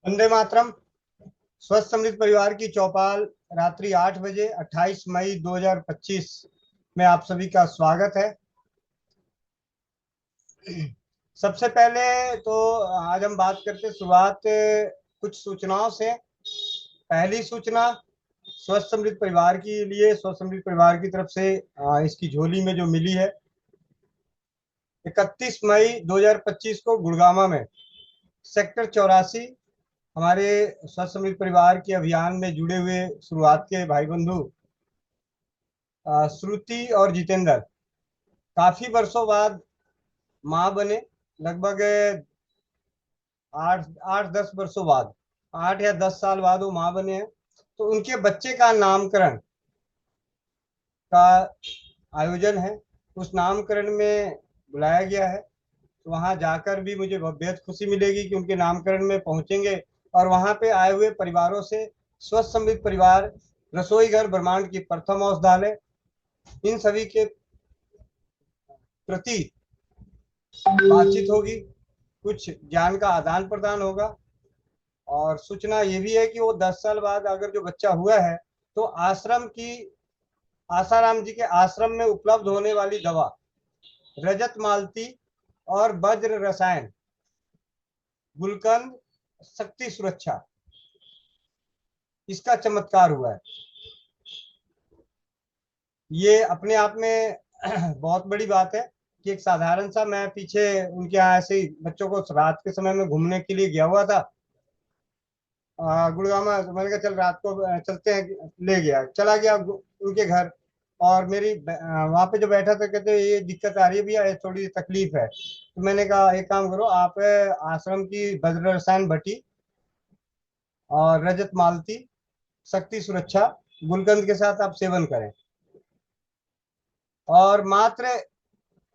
वंदे मातरम। स्वस्थ समृद्ध परिवार की चौपाल रात्रि 8 बजे 28 मई 2025 में आप सभी का स्वागत है। सबसे पहले तो आज हम बात करते शुरुआत कुछ सूचनाओं से। पहली सूचना स्वस्थ समृद्ध परिवार के लिए स्वस्थ समृद्ध परिवार की तरफ से इसकी झोली में जो मिली है, 31 मई 2025 को गुड़गामा में सेक्टर 84 हमारे स्वस्थ समृद्ध परिवार के अभियान में जुड़े हुए शुरुआत के भाई बंधु श्रुति और जितेंद्र काफी वर्षों बाद माँ बने। लगभग आठ आठ 10 वर्षों बाद, 8 या 10 साल बाद वो माँ बने हैं। तो उनके बच्चे का नामकरण का आयोजन है। उस नामकरण में बुलाया गया है। तो वहां जाकर भी मुझे बेहद खुशी मिलेगी कि उनके नामकरण में पहुंचेंगे और वहां पे आए हुए परिवारों से स्वस्थ समृद्ध परिवार, रसोई घर ब्रह्मांड की प्रथम औषधालय, इन सभी के प्रति बातचीत होगी, कुछ ज्ञान का आदान प्रदान होगा। और सूचना ये भी है कि वो 10 साल बाद अगर जो बच्चा हुआ है तो आश्रम की आसाराम जी के आश्रम में उपलब्ध होने वाली दवा रजत मालती और वज्र रसायन गुलकंद शक्ति सुरक्षा, इसका चमत्कार हुआ है। ये अपने आप में बहुत बड़ी बात है कि एक साधारण सा, मैं पीछे उनके यहाँ ऐसे ही बच्चों को रात के समय में घूमने के लिए गया हुआ था गुड़गामा। तो मैंने कहा चल रात को चलते हैं, ले गया, चला गया उनके घर। और मेरी वहां पे जो बैठा था, कहते ये दिक्कत आ रही है भैया, ये थोड़ी तकलीफ है। तो मैंने कहा एक काम करो, आप आश्रम की वज्र रसायन भट्टी और रजत मालती शक्ति सुरक्षा गुलकंद के साथ आप सेवन करें। और मात्र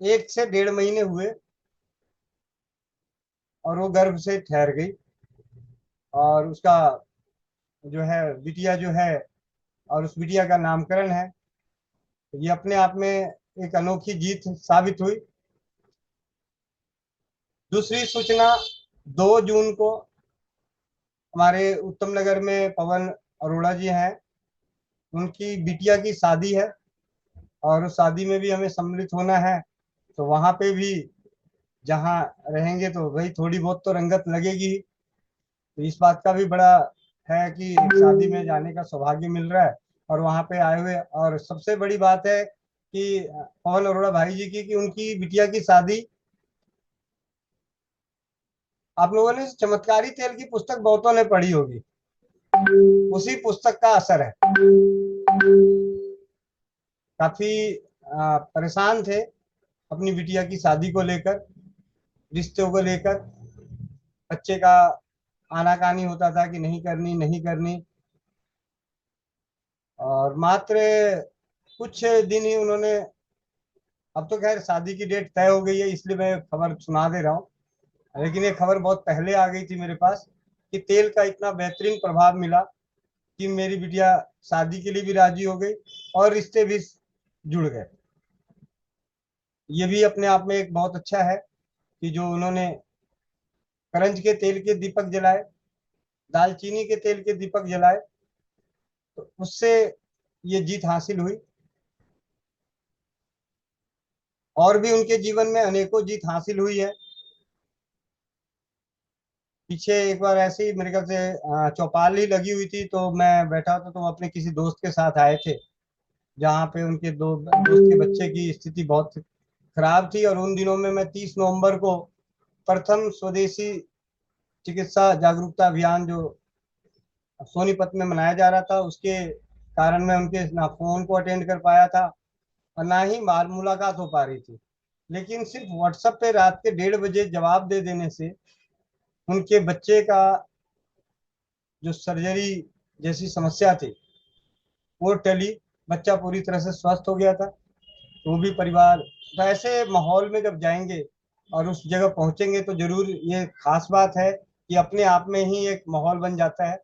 1 से 1.5 महीने हुए और वो गर्भ से ठहर गई। और उसका जो है बिटिया जो है, और उस बिटिया का नामकरण है। ये अपने आप में एक अनोखी जीत साबित हुई। दूसरी सूचना, 2 जून को हमारे उत्तम नगर में पवन अरोड़ा जी हैं, उनकी बिटिया की शादी है और उस शादी में भी हमें सम्मिलित होना है। तो वहां पे भी जहाँ रहेंगे तो वही थोड़ी बहुत तो रंगत लगेगी ही। तो इस बात का भी बड़ा है कि एक शादी में जाने का सौभाग्य मिल रहा है और वहां पे आए हुए। और सबसे बड़ी बात है कि पवन अरोड़ा भाई जी की कि उनकी बिटिया की शादी, आप लोगों ने चमत्कारी तेल की पुस्तक बहुतों ने पढ़ी होगी, उसी पुस्तक का असर है। काफी परेशान थे अपनी बिटिया की शादी को लेकर, रिश्तों को लेकर। बच्चे का आनाकानी होता था कि नहीं करनी नहीं करनी। और मात्र कुछ दिन ही उन्होंने, अब तो खैर शादी की डेट तय हो गई है इसलिए मैं खबर सुना दे रहा हूँ, लेकिन ये खबर बहुत पहले आ गई थी मेरे पास कि तेल का इतना बेहतरीन प्रभाव मिला कि मेरी बिटिया शादी के लिए भी राजी हो गई और रिश्ते भी जुड़ गए। ये भी अपने आप में एक बहुत अच्छा है कि जो उन्होंने करंज के तेल के दीपक जलाए, दालचीनी के तेल के दीपक जलाए, तो उससे ये जीत हासिल हुई। और भी उनके जीवन में अनेकों जीत हासिल हुई है। पीछे एक बार ऐसे ही मेरे ख्याल से चौपाल ही लगी हुई थी, तो मैं बैठा था, तो अपने किसी दोस्त के साथ आए थे जहाँ पे उनके दो दोस्त के बच्चे की स्थिति बहुत खराब थी। और उन दिनों में मैं 30 नवंबर को प्रथम स्वदेशी चिकित्सा जागरूकता अभियान जो सोनीपत में मनाया जा रहा था, उसके कारण मैं उनके ना फोन को अटेंड कर पाया था और ना ही बाल मुलाकात हो पा रही थी। लेकिन सिर्फ व्हाट्सएप पे रात के 1:30 बजे जवाब दे देने से उनके बच्चे का जो सर्जरी जैसी समस्या थी वो टली, बच्चा पूरी तरह से स्वस्थ हो गया था। तो वो भी परिवार, तो ऐसे माहौल में जब जाएंगे और उस जगह पहुंचेंगे तो जरूर ये खास बात है कि अपने आप में ही एक माहौल बन जाता है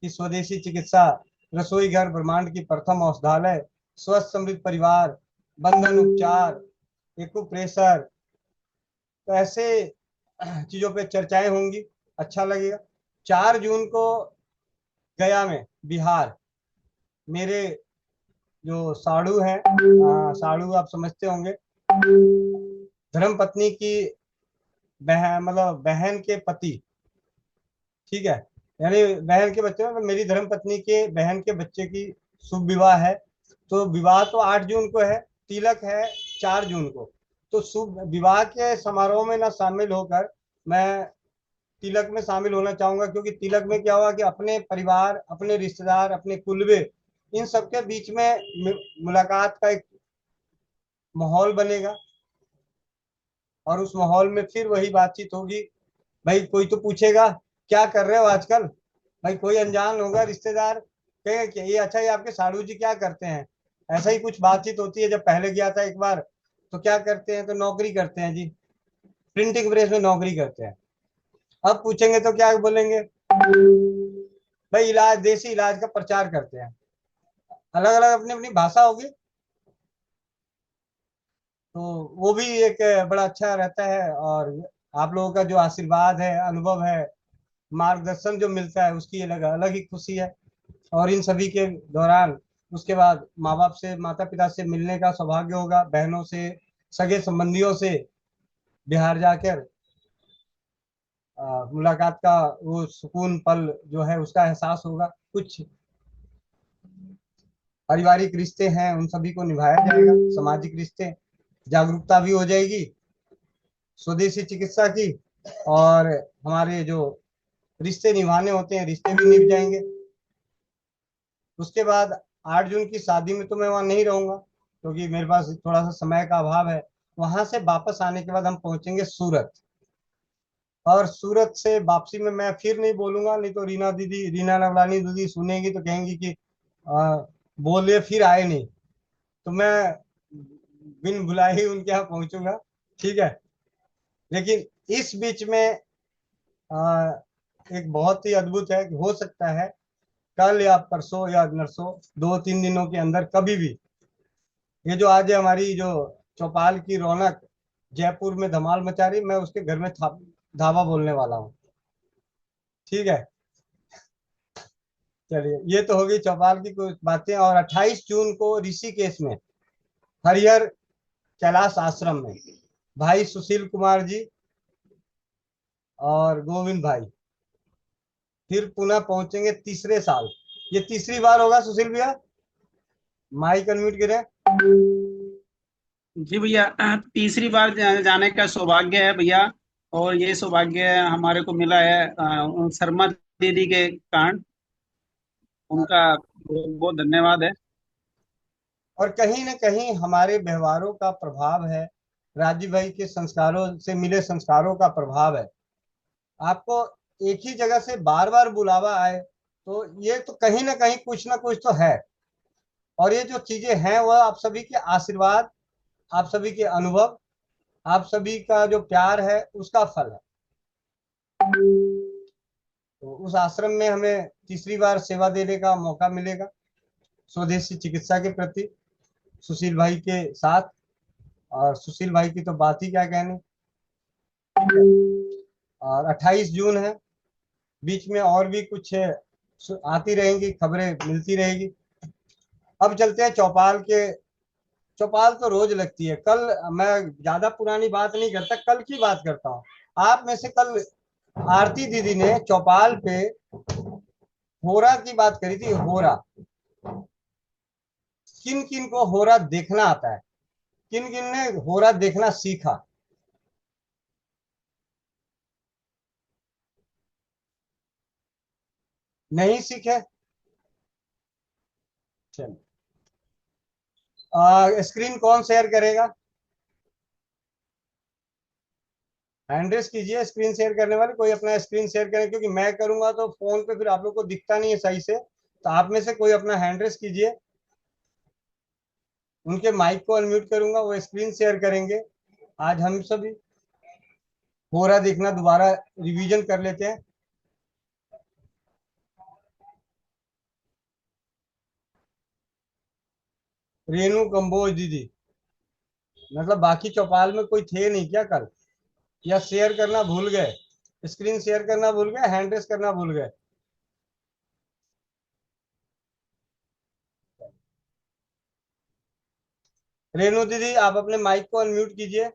कि स्वदेशी चिकित्सा, रसोई घर ब्रह्मांड की प्रथम औषधालय, स्वस्थ समृद्ध परिवार, बंधन उपचार, एक्यूप्रेशर, तो ऐसे चीजों पे चर्चाएं होंगी, अच्छा लगेगा। 4 जून को गया में, बिहार, मेरे जो साड़ू हैं, साड़ू आप समझते होंगे, धर्म पत्नी की बहन, मतलब बहन के पति, ठीक है, यानी बहन के बच्चे, मतलब मेरी धर्म पत्नी के बहन के बच्चे की शुभ विवाह है। तो विवाह तो 8 जून को है, तिलक है 4 जून को। तो शुभ विवाह के समारोह में ना शामिल होकर मैं तिलक में शामिल होना चाहूंगा, क्योंकि तिलक में क्या हुआ कि अपने परिवार, अपने रिश्तेदार, अपने कुलबे, इन सबके बीच में मुलाकात का एक माहौल बनेगा, और उस माहौल में फिर वही बातचीत होगी। भाई कोई तो पूछेगा क्या कर रहे हो आजकल, भाई कोई अनजान होगा रिश्तेदार, कहेगा कि ये अच्छा, ये आपके साड़ू जी क्या करते हैं। ऐसा ही कुछ बातचीत होती है। जब पहले गया था एक बार, तो क्या करते हैं, तो नौकरी करते हैं जी, प्रिंटिंग प्रेस में नौकरी करते हैं। अब पूछेंगे तो क्या बोलेंगे, भाई इलाज, देसी इलाज का प्रचार करते हैं। अलग अलग अपनी अपनी भाषा होगी, तो वो भी एक बड़ा अच्छा रहता है। और आप लोगों का जो आशीर्वाद है, अनुभव है, मार्गदर्शन जो मिलता है, उसकी अलग अलग ही खुशी है। और इन सभी के दौरान उसके बाद माँ बाप से, माता पिता से मिलने का सौभाग्य होगा, बहनों से, सगे संबंधियों से बिहार जाकर मुलाकात का वो सुकून पल जो है उसका एहसास होगा। कुछ पारिवारिक रिश्ते हैं उन सभी को निभाया जाएगा, सामाजिक रिश्ते, जागरूकता भी हो जाएगी स्वदेशी चिकित्सा की, और हमारे जो रिश्ते निभाने होते हैं, रिश्ते भी निभ जाएंगे। उसके बाद 8 जून की शादी में तो मैं वहां नहीं रहूंगा, क्योंकि मेरे पास थोड़ा सा समय का अभाव है। वहां से वापस आने के बाद हम पहुंचेंगे सूरत, और सूरत से वापसी में मैं फिर नहीं बोलूंगा, नहीं तो रीना दीदी, रीना नवलानी दीदी सुनेंगी तो कहेंगी कि आ, बोले फिर आए नहीं। तो मैं बिन बुलाए ही उनके यहाँ पहुंचूंगा, ठीक है। लेकिन इस बीच में आ, एक बहुत ही अद्भुत है कि हो सकता है कल या परसों या नरसों, 2-3 दिनों के अंदर कभी भी, ये जो आज है हमारी जो चौपाल की रौनक जयपुर में धमाल मचा रही, मैं उसके घर में धावा बोलने वाला हूँ, ठीक है। चलिए, ये तो होगी चौपाल की कुछ बातें। और 28 जून को ऋषिकेश में, हरिहर कैलाश आश्रम में, भाई सुशील कुमार जी और गोविंद भाई फिर पुनः पहुंचेंगे तीसरे साल। ये तीसरी बार होगा सुशील भैया, माइक अनम्यूट करें। जी भैया, तीसरी बार जाने का सौभाग्य है भैया। और ये सौभाग्य हमारे को मिला है उन शर्मा दीदी के कारण। उनका बहुत बहुत धन्यवाद है। और कहीं ना कहीं हमारे व्यवहारों का प्रभाव है, राजीव भाई के संस्कारों से मिले संस्कारों का प्रभाव है। आपको एक ही जगह से बार बार बुलावा आए, तो ये तो कहीं ना कुछ तो है। और ये जो चीजें हैं वह आप सभी के आशीर्वाद, आप सभी के अनुभव, आप सभी का जो प्यार है उसका फल है। तो उस आश्रम में हमें तीसरी बार सेवा देने का मौका मिलेगा, स्वदेशी चिकित्सा के प्रति, सुशील भाई के साथ। और सुशील भाई की तो बात ही क्या कहने। और 28 जून है, बीच में और भी कुछ आती रहेंगी खबरें, मिलती रहेगी। अब चलते हैं चौपाल के। चौपाल तो रोज लगती है। कल मैं ज्यादा पुरानी बात नहीं करता, कल की बात करता हूँ। आप में से कल आरती दीदी ने चौपाल पे होरा की बात करी थी, होरा। किन किन को होरा देखना आता है, किन किन ने होरा देखना सीखा। नहीं सीखे, चलो। स्क्रीन कौन शेयर करेगा, हैंड रेस कीजिए। स्क्रीन शेयर करने वाले कोई अपना स्क्रीन शेयर करें, क्योंकि मैं करूंगा तो फोन पे फिर आप लोग को दिखता नहीं है सही से। तो आप में से कोई अपना हैंड रेस कीजिए, उनके माइक को अनम्यूट करूंगा, वो स्क्रीन शेयर करेंगे। आज हम सभी होरा देखना दोबारा रिवीजन कर लेते हैं। रेनू कंबोज दीदी, मतलब बाकी चौपाल में कोई थे नहीं क्या कल, या शेयर करना भूल गए। स्क्रीन शेयर करना भूल गए, हैंड रेस करना भूल गए। रेनू दीदी, आप अपने माइक को अनम्यूट कीजिए।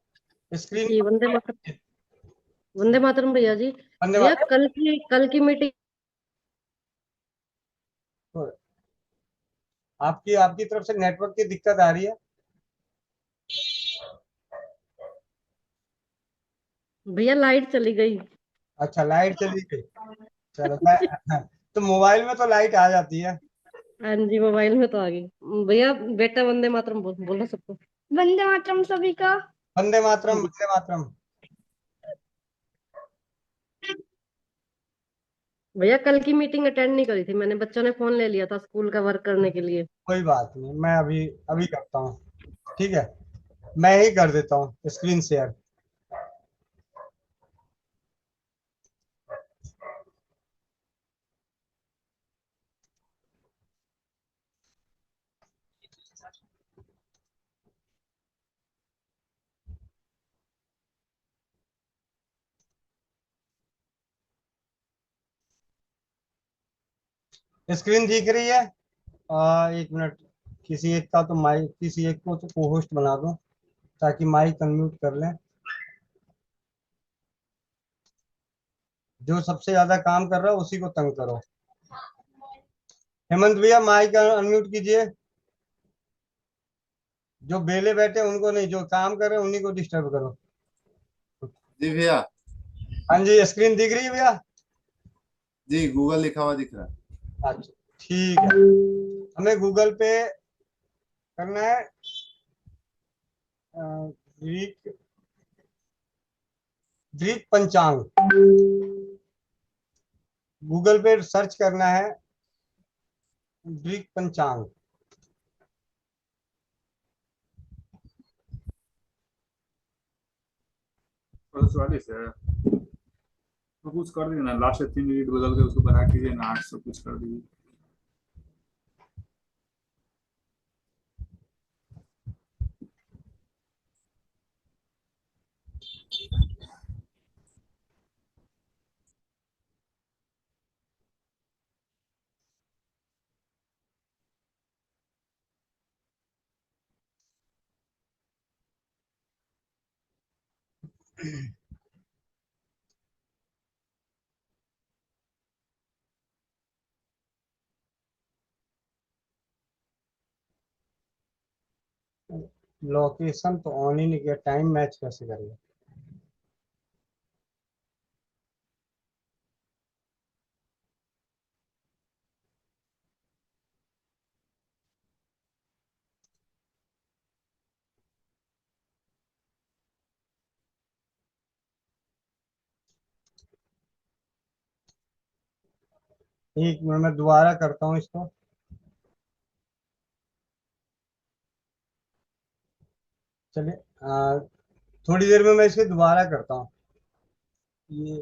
स्क्रीन। जी वंदे मातरम भैया जी। भैया धन्यवाद। कल की मीटिंग। आपकी आपकी तरफ से नेटवर्क की दिक्कत आ रही है। भैया लाइट चली गई। अच्छा, लाइट चली गई। चलो तो मोबाइल में तो लाइट आ जाती है। हाँ जी, मोबाइल में तो आ गई। भैया बेटा वंदे मातरम बोलो सबको। वंदे मातरम सभी का। वंदे मातरम, वंदे मातरम। भैया कल की मीटिंग अटेंड नहीं करी थी मैंने, बच्चों ने फोन ले लिया था स्कूल का वर्क करने के लिए। कोई बात नहीं, मैं अभी अभी करता हूँ। ठीक है, मैं ही कर देता हूँ स्क्रीन शेयर। स्क्रीन दिख रही है? एक मिनट। किसी एक का तो माइक, किसी एक को तो को होस्ट बना दो ताकि माइक अनम्यूट कर लें। जो सबसे ज्यादा काम कर रहा है उसी को तंग करो। हेमंत भैया, माइक अनम्यूट कीजिए। जो बेले बैठे हैं उनको नहीं, जो काम कर रहे हैं उन्हीं को डिस्टर्ब करो। जी भैया। हाँ जी, स्क्रीन दिख रही है भैया? जी गूगल लिखा हुआ दिख रहा है। अच्छा, ठीक है। हमें गूगल पे करना है। ग्रीक ग्रीक पंचांग। गूगल पे सर्च करना है, ग्रीक पंचांग। और 44 है तो कुछ कर दीजिए ना, लास्ट 3 डिजिट बदल के उसको बढ़ा कीजिए ना, 800 कुछ कर दीजिए। लोकेशन तो ऑन ही नहीं किया, टाइम मैच कैसे करेगा? एक मिनट, मैं दोबारा करता हूँ इसको। चलिए, थोड़ी देर में मैं इसे दोबारा करता हूँ। ये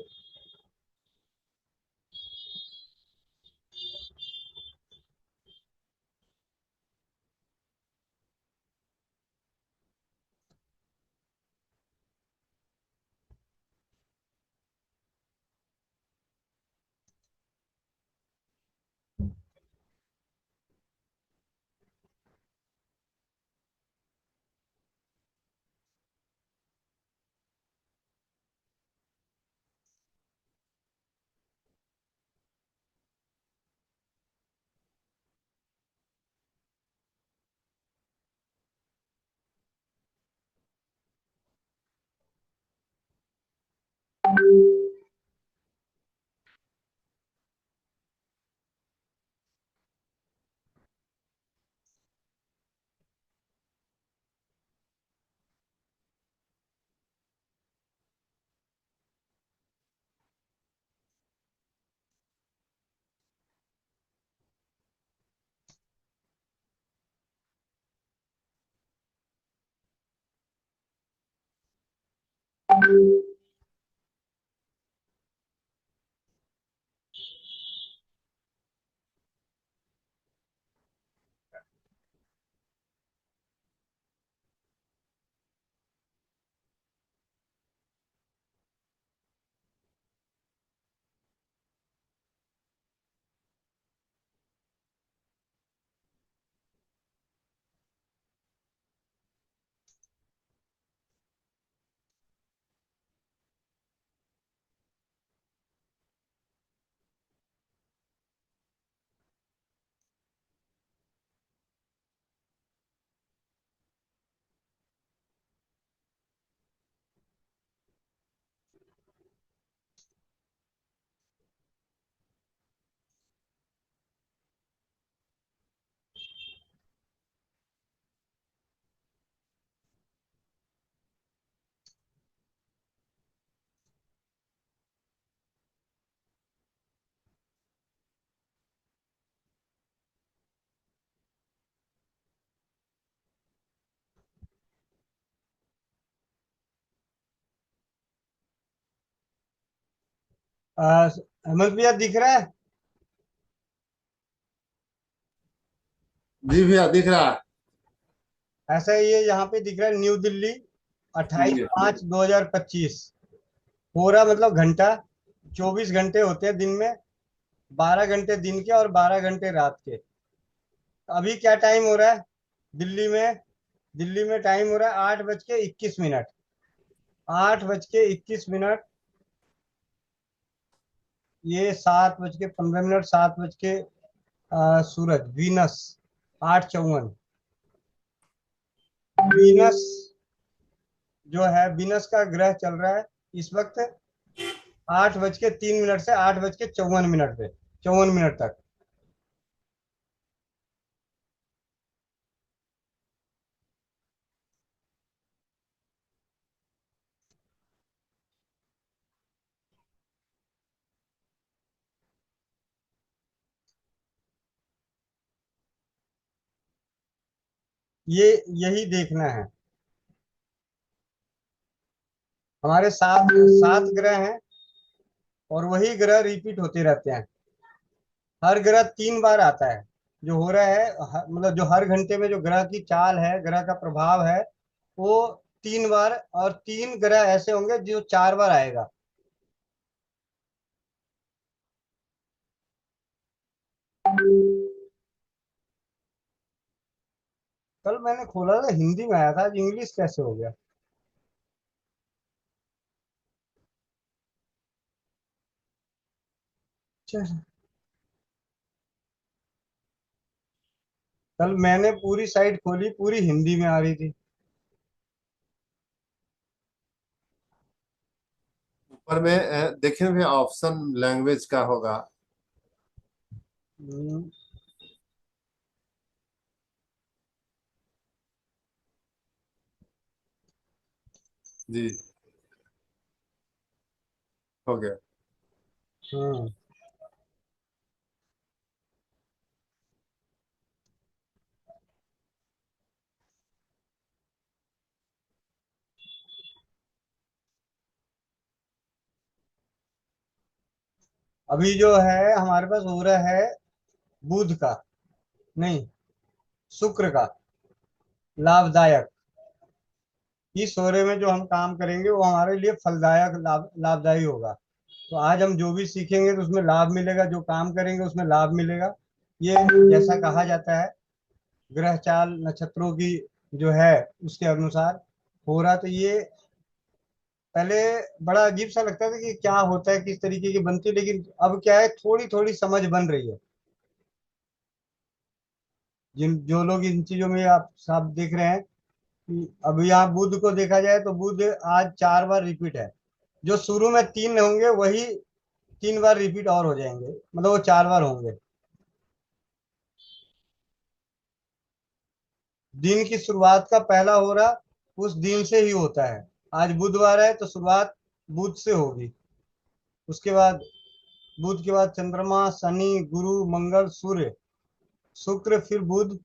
अहमद भैया दिख रहा है? जी भैया दिख रहा है। ऐसा ये यहाँ पे दिख रहा है, न्यू दिल्ली, ठीक 28/5/2025। पूरा मतलब घंटा, 24 घंटे होते हैं दिन में, 12 घंटे दिन के और 12 घंटे रात के। अभी क्या टाइम हो रहा है दिल्ली में? दिल्ली में टाइम हो रहा है 8:21। 8:21। ये 7:15, 7 सूरज वीनस 8:54। वीनस जो है, वीनस का ग्रह चल रहा है इस वक्त 8:03 से 8:54 पे, 54 मिनट तक। ये यही देखना है। हमारे सात सात ग्रह हैं और वही ग्रह रिपीट होते रहते हैं। हर ग्रह 3 बार आता है। जो हो रहा है मतलब जो हर घंटे में जो ग्रह की चाल है, ग्रह का प्रभाव है, वो 3 बार, और 3 ग्रह ऐसे होंगे जो 4 बार आएगा। कल मैंने खोला था हिंदी में आया था, आज इंग्लिश कैसे हो गया? चल, कल मैंने पूरी साइट खोली, पूरी हिंदी में आ रही थी। ऊपर में देखें भैया ऑप्शन लैंग्वेज का होगा। हम्म, जी हो गया। हम्म। अभी जो है हमारे पास हो रहा है बुध का, नहीं, शुक्र का लाभदायक। इस होरे में जो हम काम करेंगे वो हमारे लिए फलदायक, लाभदायी होगा। तो आज हम जो भी सीखेंगे तो उसमें लाभ मिलेगा, जो काम करेंगे उसमें लाभ मिलेगा। ये जैसा कहा जाता है ग्रह चाल नक्षत्रों की जो है उसके अनुसार हो रहा। तो ये पहले बड़ा अजीब सा लगता था कि क्या होता है, किस तरीके की बनती है, लेकिन अब क्या है, थोड़ी थोड़ी समझ बन रही है। जिन जो लोग इन चीजों में आप सब देख रहे हैं कि अब यहाँ बुध को देखा जाए तो बुध आज 4 बार रिपीट है। जो शुरू में 3 होंगे वही 3 बार रिपीट और हो जाएंगे, मतलब वो 4 बार होंगे। दिन की शुरुआत का पहला हो रहा उस दिन से ही होता है। आज बुधवार है तो शुरुआत बुध से होगी। उसके बाद बुध के बाद चंद्रमा, शनि, गुरु, मंगल, सूर्य, शुक्र, फिर बुध,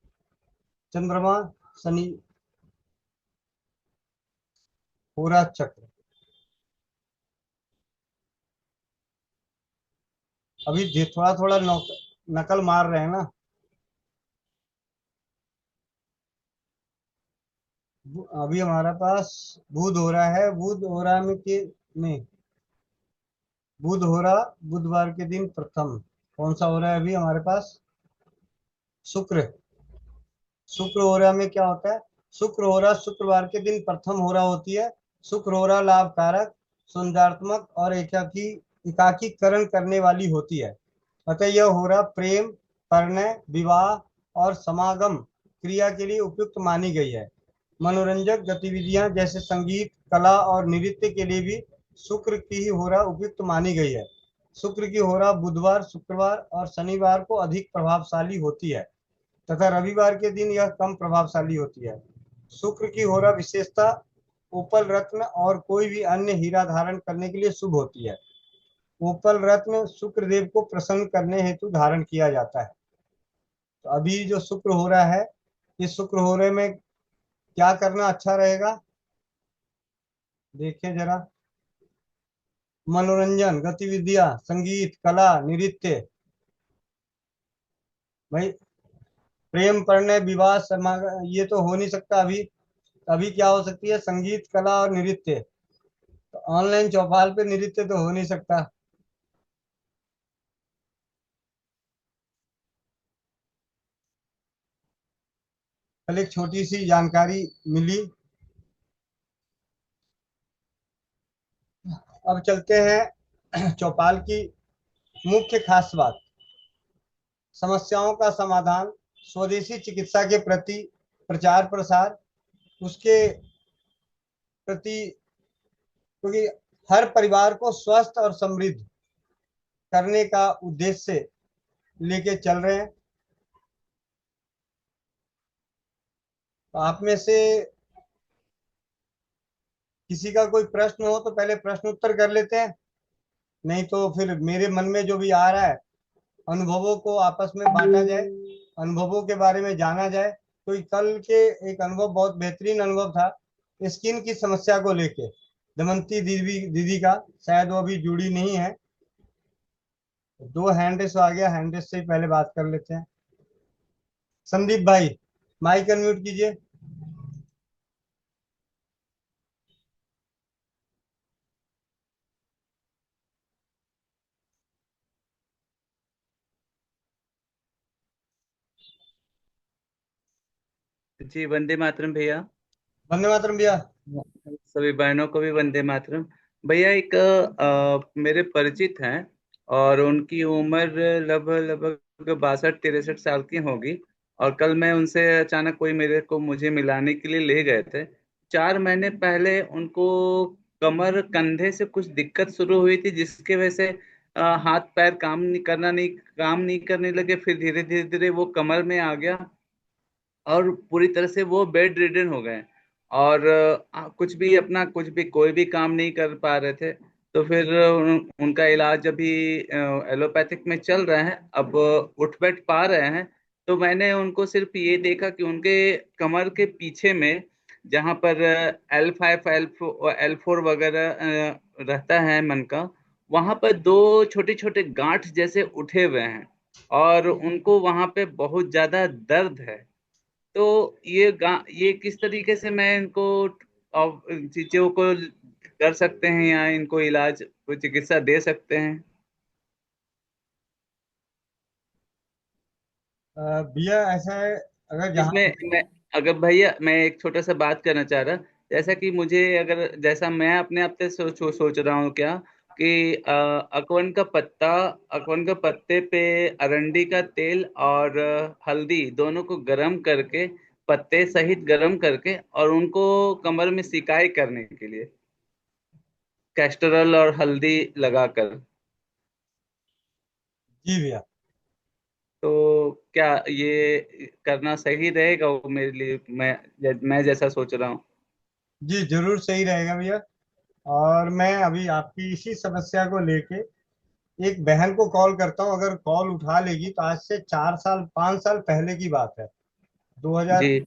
चंद्रमा, शनि, पूरा चक्र। अभी थोड़ा थोड़ा नकल मार रहे हैं ना। अभी हमारे पास बुध हो रहा है, बुध हो रहा है में के नहीं, बुध हो रहा बुधवार के दिन प्रथम। कौन सा हो रहा है अभी हमारे पास? शुक्र। शुक्र हो रहा में क्या होता है? शुक्र हो रहा शुक्रवार के दिन प्रथम हो रहा होती है। शुक्र हो रहा लाभकारक, सुंदरात्मक और एकाकीकरण करने वाली होती है। अतः यह हो रहा प्रेम, परिणय, विवाह और समागम क्रिया के लिए उपयुक्त मानी गई है। मनोरंजक गतिविधियां जैसे संगीत, कला और नृत्य के लिए भी शुक्र की ही होरा उपयुक्त मानी गई है। शुक्र की होरा बुधवार, शुक्रवार और शनिवार को अधिक प्रभावशाली होती है तथा रविवार के दिन यह कम प्रभावशाली होती है। शुक्र की होरा विशेषता उपल रत्न और कोई भी अन्य हीरा धारण करने के लिए शुभ होती है। उपल रत्न शुक्र देव को प्रसन्न करने हेतु धारण किया जाता है। तो अभी जो शुक्र हो रहा है, इस शुक्र हो रहे में क्या करना अच्छा रहेगा, देखिए जरा। मनोरंजन गतिविधियां, संगीत, कला, नृत्य। भाई प्रेम, प्रणय, विवाह, ये तो हो नहीं सकता अभी। अभी क्या हो सकती है? संगीत, कला और नृत्य। तो ऑनलाइन चौपाल पे नृत्य तो हो नहीं सकता। कल एक छोटी सी जानकारी मिली। अब चलते हैं चौपाल की मुख्य खास बात, समस्याओं का समाधान, स्वदेशी चिकित्सा के प्रति प्रचार प्रसार, उसके प्रति, क्योंकि हर परिवार को स्वस्थ और समृद्ध करने का उद्देश्य से लेके चल रहे हैं। तो आप में से किसी का कोई प्रश्न हो तो पहले प्रश्न उत्तर कर लेते हैं, नहीं तो फिर मेरे मन में जो भी आ रहा है अनुभवों को आपस में बांटा जाए, अनुभवों के बारे में जाना जाए। तो कल के एक अनुभव बहुत बेहतरीन अनुभव था, स्किन की समस्या को लेके, दमंती दीदी दीदी का। शायद वो अभी जुड़ी नहीं है। दो हैंड रेस आ गया, हैंड रेस से ही पहले बात कर लेते हैं। संदीप भाई, माइक अनम्यूट कीजिए। जी वंदे मातरम भैया। वंदे मातरम भैया। सभी बहनों को भी वंदे मातरम। भैया एक मेरे परिचित हैं और उनकी उम्र लगभग लगभग 62-63 साल की होगी। और कल मैं उनसे अचानक कोई मेरे को मुझे मिलाने के लिए ले गए थे। 4 महीने पहले उनको कमर कंधे से कुछ दिक्कत शुरू हुई थी, जिसके वजह से हाथ पैर काम नहीं करने लगे। फिर धीरे धीरे धीरे वो कमर में आ गया और पूरी तरह से वो बेड रिडन हो गए। और कुछ भी अपना कुछ भी कोई भी काम नहीं कर पा रहे थे। तो फिर उनका इलाज अभी एलोपैथिक में चल रहा है। अब उठ बैठ पा रहे हैं। तो मैंने उनको सिर्फ ये देखा कि उनके कमर के पीछे में जहाँ पर L5 L4 वगैरह रहता है मन का, वहां पर दो छोटे छोटे गांठ जैसे उठे हुए हैं और उनको वहां पे बहुत ज्यादा दर्द है। तो ये किस तरीके से मैं इनको चीजों को कर सकते हैं या इनको इलाज कोई चिकित्सा दे सकते हैं? भैया ऐसा है, अगर जहाँ इसमें मैं अगर भैया मैं एक छोटा सा बात करना चाह रहा, जैसा कि मुझे अगर जैसा मैं अपने आप से सोच रहा हूँ क्या कि अकवन का पत्ते पे अरंडी का तेल और हल्दी दोनों को गरम करके, पत्ते सहित गरम करके और उनको कमर में सिकाई करने के लिए कैस्टरल और हल्दी लगाकर। जी भैया। तो क्या ये करना सही रहेगा वो मेरे लिए? मैं जैसा सोच रहा हूँ। जी जरूर सही रहेगा भैया। और मैं अभी आपकी इसी समस्या को लेके एक बहन को कॉल करता हूँ, अगर कॉल उठा लेगी तो आज से 4 साल 5 साल पहले की बात है। 2000, जी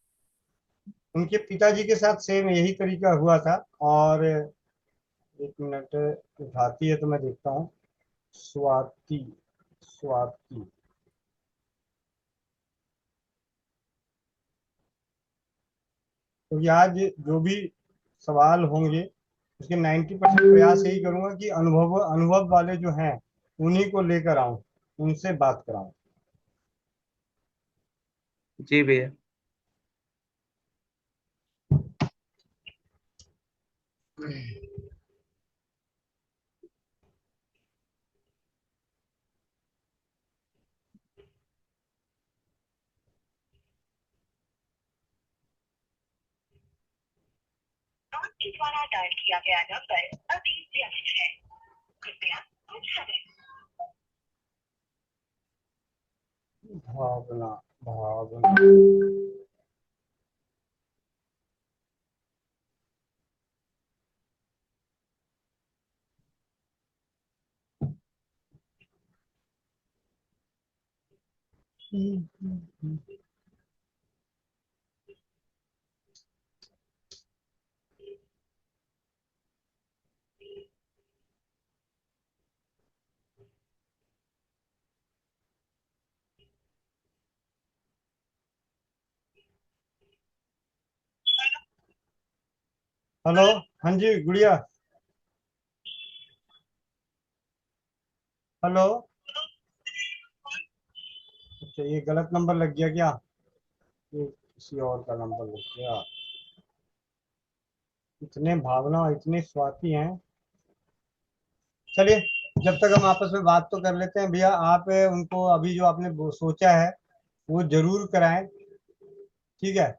उनके पिताजी के साथ सेम यही तरीका हुआ था। और एक मिनट, उठाती है तो मैं देखता हूँ। स्वाति, स्वाति। तो ये आज जो भी सवाल होंगे उसके 90% प्रयास यही करूंगा कि अनुभव अनुभव वाले जो हैं उन्हीं को लेकर आऊं, उनसे बात कराऊं। जी भैया। आपके द्वारा डायल किया गया नंबर अभी व्यस्त है, कृपया कुछ समय। भावना, भावना। हेलो। हाँ जी गुड़िया। हेलो। अच्छा ये गलत नंबर लग गया क्या? ये किसी और का नंबर लग गया। इतने भावना इतने स्वार्थी हैं। चलिए, जब तक हम आपस में बात तो कर लेते हैं भैया। आप उनको अभी जो आपने सोचा है वो जरूर कराएं। ठीक है।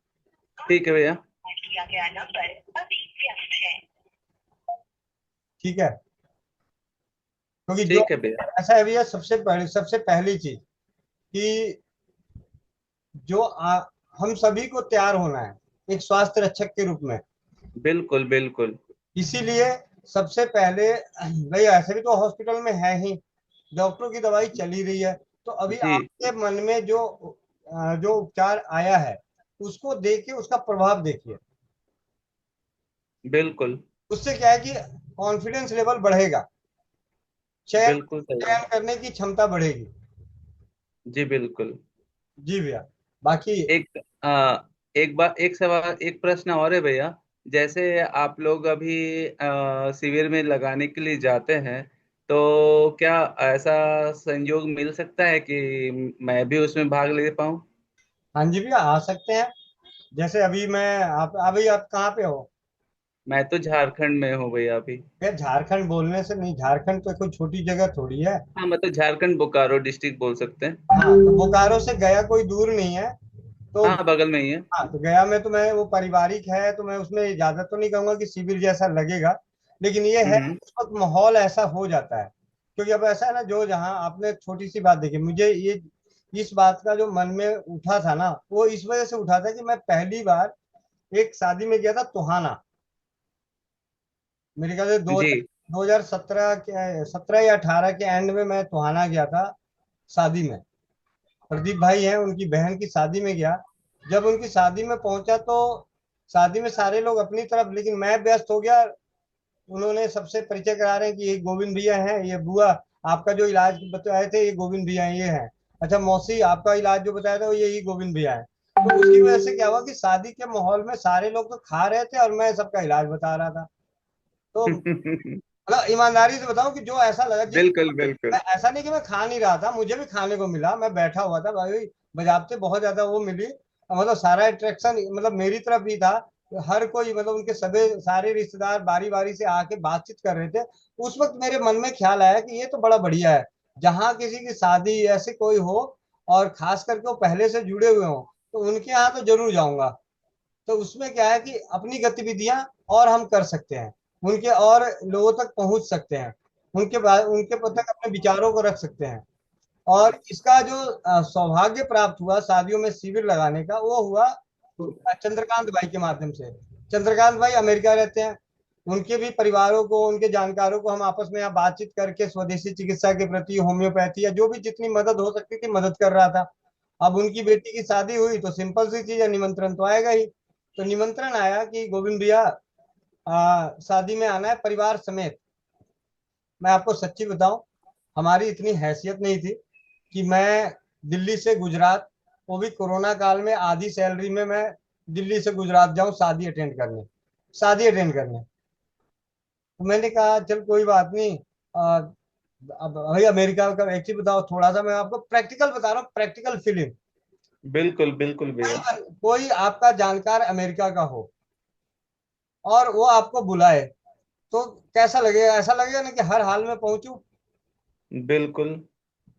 ठीक है भैया। किया गया नंबर अभी व्यस्त है। ठीक है, क्योंकि जो ठीक है भैया। ऐसा है भैया, सबसे पहली चीज कि जो हम सभी को तैयार होना है एक स्वास्थ्य रक्षक के रूप में। बिल्कुल बिल्कुल। इसीलिए सबसे पहले भाई, ऐसे भी तो हॉस्पिटल में है ही, डॉक्टरों की दवाई चली रही है, तो अभी जी आपके मन में जो उपचार आया है उसको देखिए, उसका प्रभाव देखिए। बिल्कुल। उससे क्या है कि कॉन्फिडेंस लेवल बढ़ेगा, चयन बिल्कुल सही है। चयन करने की क्षमता बढ़ेगी। जी बिल्कुल। जी भैया। बाकी एक एक बार एक सवाल एक प्रश्न और है भैया। जैसे आप लोग अभी शिविर में लगाने के लिए जाते हैं, तो क्या ऐसा संयोग मिल सकता है कि मैं भी उसमें भाग ले पाऊँ? हाँ जी भैया, आ सकते हैं। जैसे अभी मैं आप अभी आप कहाँ पे हो? मैं तो झारखंड में हूँ भैया अभी। भैया झारखंड बोलने से नहीं, झारखंड तो कोई छोटी जगह थोड़ी है। हाँ मतलब झारखंड बोकारो डिस्ट्रिक्ट बोल सकते हैं। हाँ, तो बोकारो से गया कोई दूर नहीं है। तो हाँ बगल में ही है। हाँ, तो गया में तो मैं वो पारिवारिक है, तो मैं उसमें ज्यादा तो नहीं कहूंगा कि शिविर जैसा लगेगा, लेकिन ये है हम्म। उस वक्त माहौल ऐसा हो जाता है। क्योंकि अब ऐसा है ना, जो जहाँ आपने छोटी सी बात देखी, मुझे ये इस बात का जो मन में उठा था ना, वो इस वजह से उठा था कि मैं पहली बार एक शादी में गया था टोहाना। मेरे ख्याल से दो जी 2017 के 17 या 18 के एंड में मैं टोहाना गया था शादी में। प्रदीप भाई हैं, उनकी बहन की शादी में गया। जब उनकी शादी में पहुंचा तो शादी में सारे लोग अपनी तरफ, लेकिन मैं व्यस्त हो गया। उन्होंने सबसे परिचय करा रहे हैं कि ये गोविंद भैया हैं, ये बुआ आपका जो इलाज बताए थे ये गोविंद भैया हैं, ये हैं। अच्छा मौसी आपका इलाज जो बताया था वो यही गोविंद भैया है। तो उसकी वजह से क्या हुआ कि शादी के माहौल में सारे लोग तो खा रहे थे और मैं सबका इलाज बता रहा था। तो मतलब ईमानदारी से बताऊं कि जो ऐसा लगा जिस, बिल्कुल बिल्कुल। मैं ऐसा नहीं कि मैं खा नहीं रहा था, मुझे भी खाने को मिला, मैं बैठा हुआ था भाई। बजाते बहुत ज्यादा वो मिली, मतलब सारा अट्रैक्शन मतलब मेरी तरफ ही था। हर कोई मतलब उनके सभी सारे रिश्तेदार बारी बारी से आके बातचीत कर रहे थे। उस वक्त मेरे मन में ख्याल आया कि ये तो बड़ा बढ़िया है, जहाँ किसी की शादी ऐसे कोई हो और खास करके वो पहले से जुड़े हुए हो, तो उनके यहाँ तो जरूर जाऊंगा। तो उसमें क्या है कि अपनी गतिविधियां और हम कर सकते हैं, उनके और लोगों तक पहुंच सकते हैं, उनके तक अपने विचारों को रख सकते हैं। और इसका जो सौभाग्य प्राप्त हुआ शादियों में शिविर लगाने का, वो हुआ चंद्रकांत भाई के माध्यम से। चंद्रकांत भाई अमेरिका रहते हैं, उनके भी परिवारों को, उनके जानकारों को हम आपस में यहाँ बातचीत करके स्वदेशी चिकित्सा के प्रति, होम्योपैथी या जो भी जितनी मदद हो सकती थी मदद कर रहा था। अब उनकी बेटी की शादी हुई तो सिंपल सी चीज है, निमंत्रण तो आएगा ही। तो निमंत्रण आया कि गोविंद भैया शादी में आना है परिवार समेत। मैं आपको सच्ची बताऊं, हमारी इतनी हैसियत नहीं थी कि मैं दिल्ली से गुजरात, वो भी कोरोना काल में आधी सैलरी में, मैं दिल्ली से गुजरात जाऊं शादी अटेंड करने। तो मैंने कहा चल कोई बात नहीं। अब भाई अमेरिका का एक चीज बताओ, थोड़ा सा मैं आपको प्रैक्टिकल बता रहा हूँ, प्रैक्टिकल फीलिंग। बिल्कुल बिल्कुल भैया। कोई आपका जानकार अमेरिका का हो और वो आपको बुलाए, तो कैसा लगेगा? ऐसा लगेगा ना कि हर हाल में पहुंचूं। बिल्कुल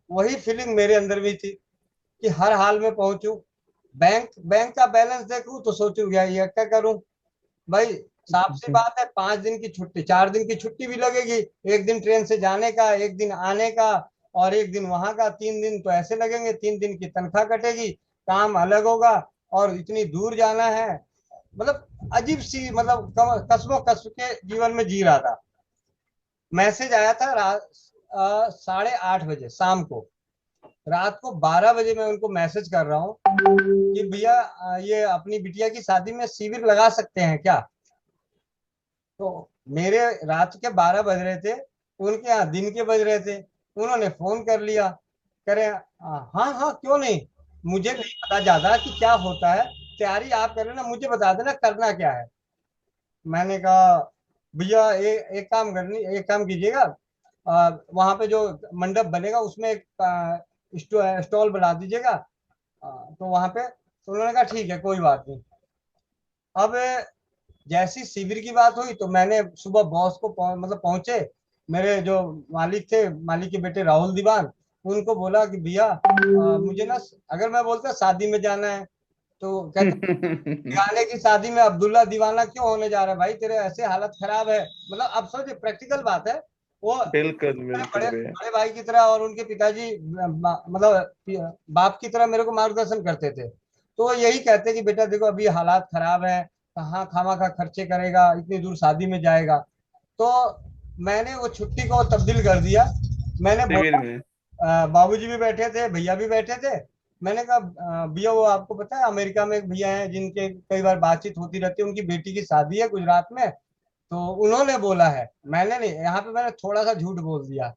वही फीलिंग मेरे अंदर भी थी कि हर हाल में पहुंचूं। बैंक बैंक का बैलेंस देखूं तो सोचूं क्या ये क्या करूं। भाई साफ सी बात है, 5 दिन की छुट्टी, 4 दिन की छुट्टी भी लगेगी। एक दिन ट्रेन से जाने का, एक दिन आने का, और एक दिन वहां का, 3 दिन तो ऐसे लगेंगे, 3 दिन की तनख्वाह कटेगी, काम अलग होगा, और इतनी दूर जाना है। मतलब अजीब सी, मतलब कस्मों कस्म के जीवन में जी रहा था। मैसेज आया था रात 8:30 बजे शाम को। रात को 12 बजे मैं उनको मैसेज कर रहा हूँ कि भैया ये अपनी बिटिया की शादी में शिविर लगा सकते हैं क्या? तो मेरे रात के 12 बज रहे थे, उनके यहाँ दिन के बज रहे थे। उन्होंने फोन कर लिया, करे हाँ हाँ क्यों नहीं, मुझे नहीं पता ज्यादा कि क्या होता है, तैयारी आप कर लेना, मुझे बता देना करना क्या है। मैंने कहा भैया एक काम कीजिएगा, वहां पे जो मंडप बनेगा उसमें एक स्टॉल बना दीजिएगा। तो वहां पे तो उन्होंने कहा ठीक है कोई बात नहीं। अब जैसी शिविर की बात हुई तो मैंने सुबह बॉस को मतलब पहुंचे, मेरे जो मालिक थे, मालिक के बेटे राहुल दीवान, उनको बोला कि भैया मुझे ना, अगर मैं बोलता शादी में जाना है तो कहते गाने की शादी में अब्दुल्ला दीवाना क्यों होने जा रहा है भाई, तेरे ऐसे हालत खराब है। मतलब अब सोचिए प्रैक्टिकल बात है। वो बिल्कुल बड़े बिल्कुल भैया। बड़े भाई की तरह और उनके पिताजी मतलब बाप की तरह मेरे को मार्गदर्शन करते थे। तो वो यही कहते कि बेटा देखो अभी हालात खराब है, कहाँ खामा खा खर्चे करेगा, इतनी दूर शादी में जाएगा। तो मैंने वो छुट्टी को तब्दील कर दिया। मैंने शिविर बोला, में। बाबूजी भी बैठे थे, भैया भी बैठे थे। मैंने कहा भैया वो आपको पता है अमेरिका में एक भैया हैं जिनके कई बार बातचीत होती रहती है, उनकी बेटी की शादी है गुजरात में। तो उन्होंने बोला है, मैंने नहीं, यहाँ पे मैंने थोड़ा सा झूठ बोल दिया।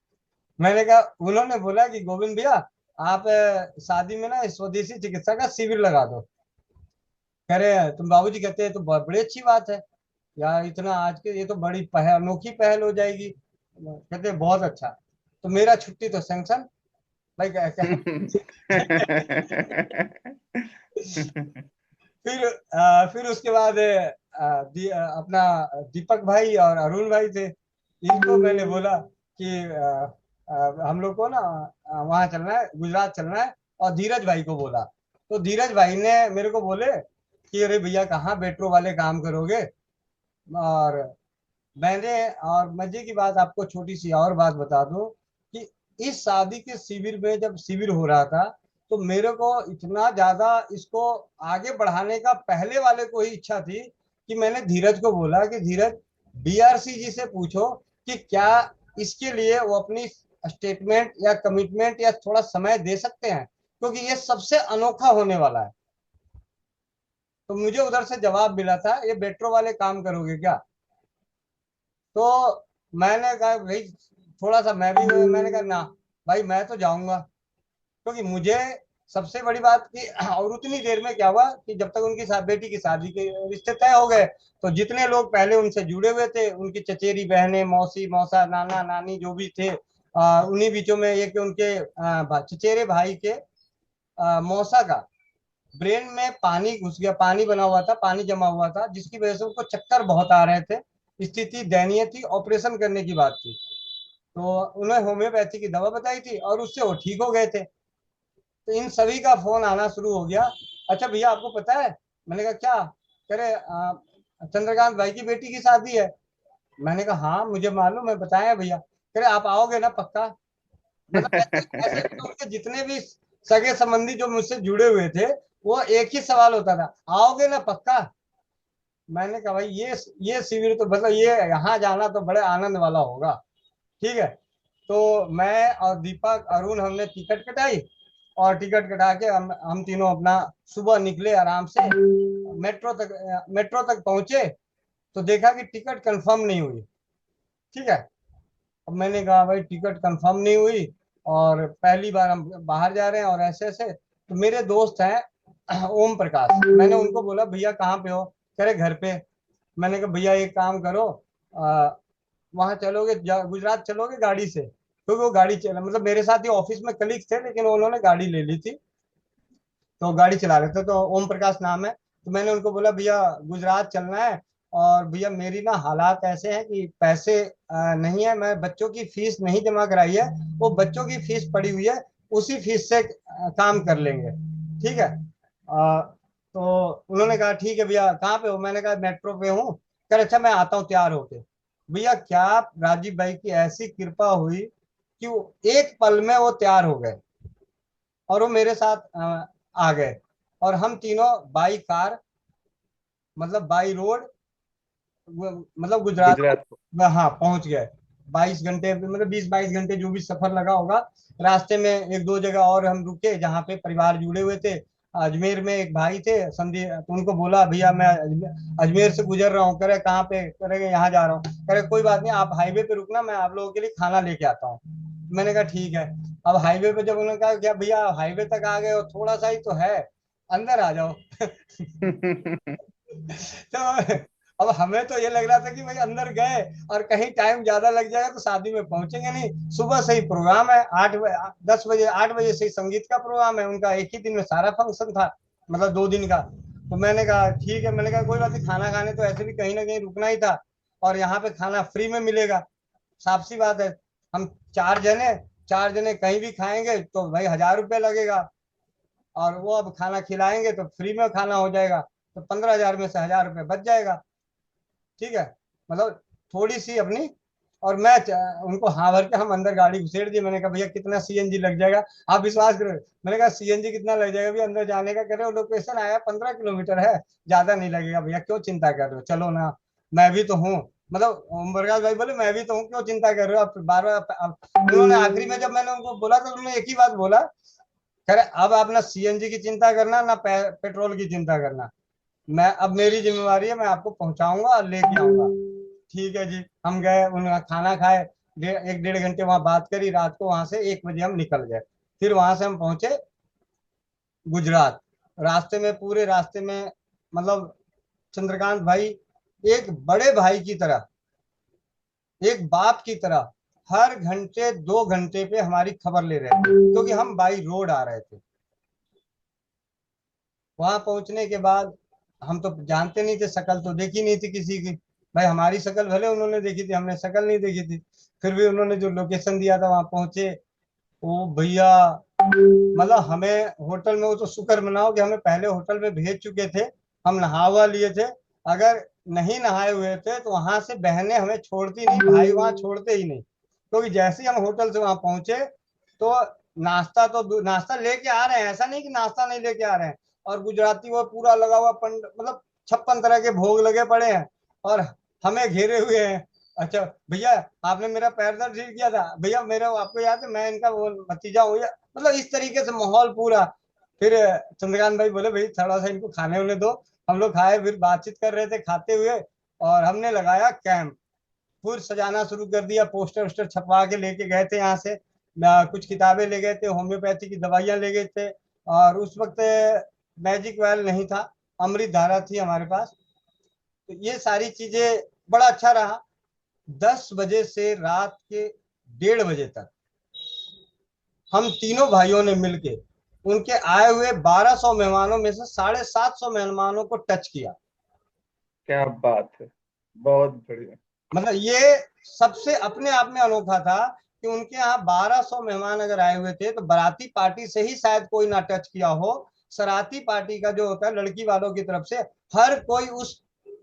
मैंने कहा उन्होंने बोला कि गोविंद भैया आप शादी में ना स्वदेशी चिकित्सा का शिविर लगा दो। कह रहे हैं तुम, बाबूजी कहते हैं तो बहुत बड़ी अच्छी बात है यार, इतना आज के ये तो बड़ी पहल, अनोखी पहल हो जाएगी। कहते हैं बहुत अच्छा। तो मेरा छुट्टी तो सैंक्शन भाई। फिर फिर उसके बाद अपना दीपक भाई और अरुण भाई थे, इनको मैंने बोला कि हम लोग को ना वहाँ चलना है, गुजरात चलना है। और धीरज भाई को बोला, तो धीरज भाई ने मेरे को बोले कि अरे भैया कहाँ मेट्रो वाले काम करोगे। और मैंने, और मजे की बात आपको छोटी सी और बात बता दूं कि इस शादी के शिविर में जब शिविर हो रहा था तो मेरे को इतना ज्यादा इसको आगे बढ़ाने का पहले वाले को ही इच्छा थी कि मैंने धीरज को बोला कि धीरज बीआरसी जी से पूछो कि क्या इसके लिए वो अपनी स्टेटमेंट या कमिटमेंट या थोड़ा समय दे सकते हैं, क्योंकि ये सबसे अनोखा होने वाला है। तो मुझे उधर से जवाब मिला था ये मेट्रो वाले काम करोगे क्या। तो मैंने कहा भाई थोड़ा सा मैं भी, मैंने कहा ना भाई मैं तो जाऊंगा, क्योंकि मुझे सबसे बड़ी बात की और उतनी देर में क्या हुआ कि जब तक उनकी बेटी की शादी के रिश्ते तय हो गए तो जितने लोग पहले उनसे जुड़े हुए थे, उनकी चचेरी बहनें, मौसी मौसा, नाना नानी जो भी थे, उन्हीं बीचों में एक उनके चचेरे भाई के मौसा का ब्रेन में पानी घुस गया, पानी बना हुआ था, पानी जमा हुआ था, जिसकी वजह से उनको चक्कर बहुत आ रहे थे, स्थिति दयनीय थी, ऑपरेशन करने की बात थी। तो उन्हें होम्योपैथी की दवा बताई थी और उससे वो ठीक हो गए थे। तो इन सभी का फोन आना शुरू हो गया, अच्छा भैया आपको पता है। मैंने कहा क्या। कह रहे चंद्रकांत भाई की बेटी की शादी है। मैंने कहा हाँ मुझे मालूम है, बताया भैया। कह रहे आप आओगे ना पक्का। मतलब ऐसे ऐसे तो उनके जितने भी सगे संबंधी जो मुझसे जुड़े हुए थे, वो एक ही सवाल होता था, आओगे ना पक्का। मैंने कहा भाई ये शिविर तो मतलब ये यहाँ जाना तो बड़े आनंद वाला होगा। ठीक है। तो मैं और दीपक अरुण हमने टिकट कटाई, और टिकट कटा के हम तीनों अपना सुबह निकले आराम से, मेट्रो तक पहुंचे तो देखा कि टिकट कंफर्म नहीं हुई। ठीक है। अब मैंने कहा भाई टिकट कंफर्म नहीं हुई और पहली बार हम बाहर जा रहे हैं और ऐसे ऐसे। तो मेरे दोस्त हैं ओम प्रकाश, मैंने उनको बोला भैया कहाँ पे हो। कह रहे घर पे। मैंने कहा भैया एक काम करो, वहां चलोगे, गुजरात चलोगे गाड़ी से, क्योंकि वो गाड़ी चला, मतलब मेरे साथ ही ऑफिस में कलीग थे लेकिन उन्होंने गाड़ी ले ली थी, तो गाड़ी चला रहे थे, तो ओम प्रकाश नाम है। तो मैंने उनको बोला भैया गुजरात चलना है, और भैया मेरी ना हालात ऐसे हैं कि पैसे नहीं है, मैं बच्चों की फीस नहीं जमा कराई है, वो बच्चों की फीस पड़ी हुई है, उसी फीस से काम कर लेंगे। ठीक है। तो उन्होंने कहा ठीक है भैया कहाँ पे हो। मैंने कहा मेट्रो पे हूँ। कह रहे अच्छा मैं आता हूँ तैयार होके। भैया क्या राजीव भाई की ऐसी कृपा हुई कि वो एक पल में वो तैयार हो गए और वो मेरे साथ आ गए, और हम तीनों बाई कार, मतलब बाई रोड, मतलब गुजरात गुजरात को। हाँ पहुंच गए। 22 घंटे, मतलब 20-22 घंटे जो भी सफर लगा होगा। रास्ते में एक दो जगह और हम रुके जहाँ पे परिवार जुड़े हुए थे। अजमेर में एक भाई थे संदीप, तो उनको बोला भैया मैं अजमेर से गुजर रहा हूँ। करे कहाँ पे, करे यहाँ जा रहा हूँ। करे कोई बात नहीं आप हाईवे पे रुकना, मैं आप लोगों के लिए खाना लेके आता हूँ। मैंने कहा ठीक है। अब हाईवे पे जब उन्होंने कहा क्या भैया हाईवे तक आ गए हो, थोड़ा सा ही तो है, अंदर आ जाओ। तो अब हमें तो ये लग रहा था कि भाई अंदर गए और कहीं टाइम ज्यादा लग जाएगा तो शादी में पहुंचेंगे नहीं। सुबह से ही प्रोग्राम है, 10 बजे 8 बजे से ही संगीत का प्रोग्राम है उनका, एक ही दिन में सारा फंक्शन था, मतलब 2 दिन का। तो मैंने कहा ठीक है, मैंने कहा कोई बात नहीं, खाना खाने तो ऐसे भी कहीं ना कहीं रुकना ही था और यहाँ पे खाना फ्री में मिलेगा, साफ सी बात है। हम 4 जने, 4 जने कहीं भी खाएंगे तो भाई 1000 रुपये लगेगा, और वो अब खाना खिलाएंगे तो फ्री में खाना हो जाएगा, तो 15,000 में से 1000 रुपये बच जाएगा। ठीक है, मतलब थोड़ी सी अपनी। और मैं उनको हाँ भर के हम अंदर गाड़ी घुसेड़ दी। मैंने कहा भैया कितना सीएनजी लग जाएगा, आप विश्वास करो, मैंने कहा सीएनजी कितना लग जाएगा भैया अंदर जाने का, कह रहे हो लोकेशन आया 15 किलोमीटर है, ज्यादा नहीं लगेगा भैया, क्यों चिंता कर रहे हो, चलो ना, मैं भी तो हूँ। मतलब ओम प्रकाश भाई बोले मैं भी तो हूँ, क्यों चिंता कर रहे हो आप बार बार। उन्होंने आखिरी में जब मैंने उनको बोला तो उन्होंने एक ही बात बोला, कह रहे अब आप ना सीएनजी की चिंता करना ना पेट्रोल की चिंता करना, मैं अब मेरी जिम्मेवारी है, मैं आपको पहुंचाऊंगा और लेके आऊंगा। ठीक है जी, हम गए, उनका खाना खाए, 1 डेढ़ घंटे वहां बात करी, रात को वहां से 1 बजे हम निकल गए। फिर वहां से हम पहुंचे गुजरात। रास्ते में, पूरे रास्ते में, मतलब चंद्रकांत भाई एक बड़े भाई की तरह, एक बाप की तरह हर घंटे 2 घंटे पे हमारी खबर ले रहे थे, क्योंकि हम बाई रोड आ रहे थे। वहां पहुंचने के बाद हम तो जानते नहीं थे, शक्ल तो देखी नहीं थी किसी की, भाई हमारी शक्ल भले उन्होंने देखी थी, हमने शक्ल नहीं देखी थी। फिर भी उन्होंने जो लोकेशन दिया था वहां पहुंचे, ओ भैया, मतलब हमें होटल में, वो तो शुक्र मनाओ कि हमें पहले होटल में भेज चुके थे, हम नहा हुआ लिए थे। अगर नहीं नहाए हुए थे तो वहां से बहनें हमें छोड़ती नहीं, भाई वहां छोड़ते ही नहीं, क्योंकि जैसे ही हम होटल से वहां पहुंचे तो नाश्ता लेके आ रहे हैं, ऐसा नहीं कि नाश्ता नहीं लेके आ रहे हैं, और गुजराती वो पूरा लगा हुआ पंड, मतलब 56 तरह के भोग लगे पड़े हैं और हमें घेरे हुए हैं। अच्छा भैया, आपने मेरा पैर दर्द ठीक किया था भैया, मेरा आपको याद है मैं इनका वो भतीजा हूँ, मतलब इस तरीके से माहौल पूरा। फिर चंद्रकांत भाई बोले भाई थोड़ा सा इनको खाने होने दो। हम लोग खाए, फिर बातचीत कर रहे थे खाते हुए, और हमने लगाया कैंप, फिर सजाना शुरू कर दिया, पोस्टर वोस्टर छपवा के लेके गए थे यहाँ से, कुछ किताबें ले गए थे, होम्योपैथी की दवाइयाँ ले गए थे, और उस वक्त मैजिक वेल नहीं था, अमृत धारा थी हमारे पास। तो ये सारी चीजें, बड़ा अच्छा रहा। 10 बजे से रात के 1:30 बजे तक हम तीनों भाइयों ने मिलके उनके आए हुए 1200 मेहमानों में से 750 मेहमानों को टच किया। क्या बात है, बहुत बढ़िया। मतलब ये सबसे अपने आप में अनोखा था कि उनके यहाँ 1200 मेहमान अगर आए हुए थे तो बाराती पार्टी से ही शायद कोई ना टच किया हो, सराती पार्टी का जो होता है लड़की वालों की तरफ से, हर कोई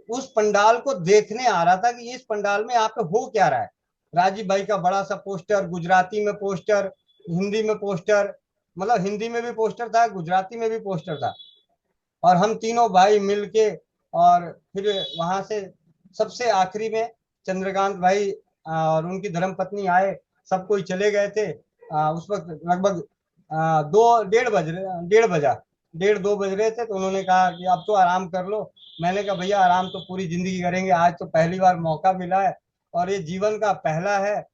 उस पंडाल को देखने आ रहा था कि इस पंडाल में यहाँ पे हो क्या रहा है। राजीव भाई का बड़ा सा पोस्टर, गुजराती में पोस्टर, हिंदी में पोस्टर, मतलब हिंदी में भी पोस्टर था, गुजराती में भी पोस्टर था, और हम तीनों भाई मिलके, और फिर वहां से सबसे आखिरी में चंद्रकांत भाई और उनकी धर्मपत्नी आए, सब कोई चले गए थे। उस वक्त लगभग 2 1:30 बजा, 1:30 2 बज रहे थे, तो उन्होंने कहा कि अब तो आराम कर लो। मैंने कहा भैया आराम तो पूरी जिंदगी करेंगे, आज तो पहली बार मौका मिला है और ये जीवन का पहला है,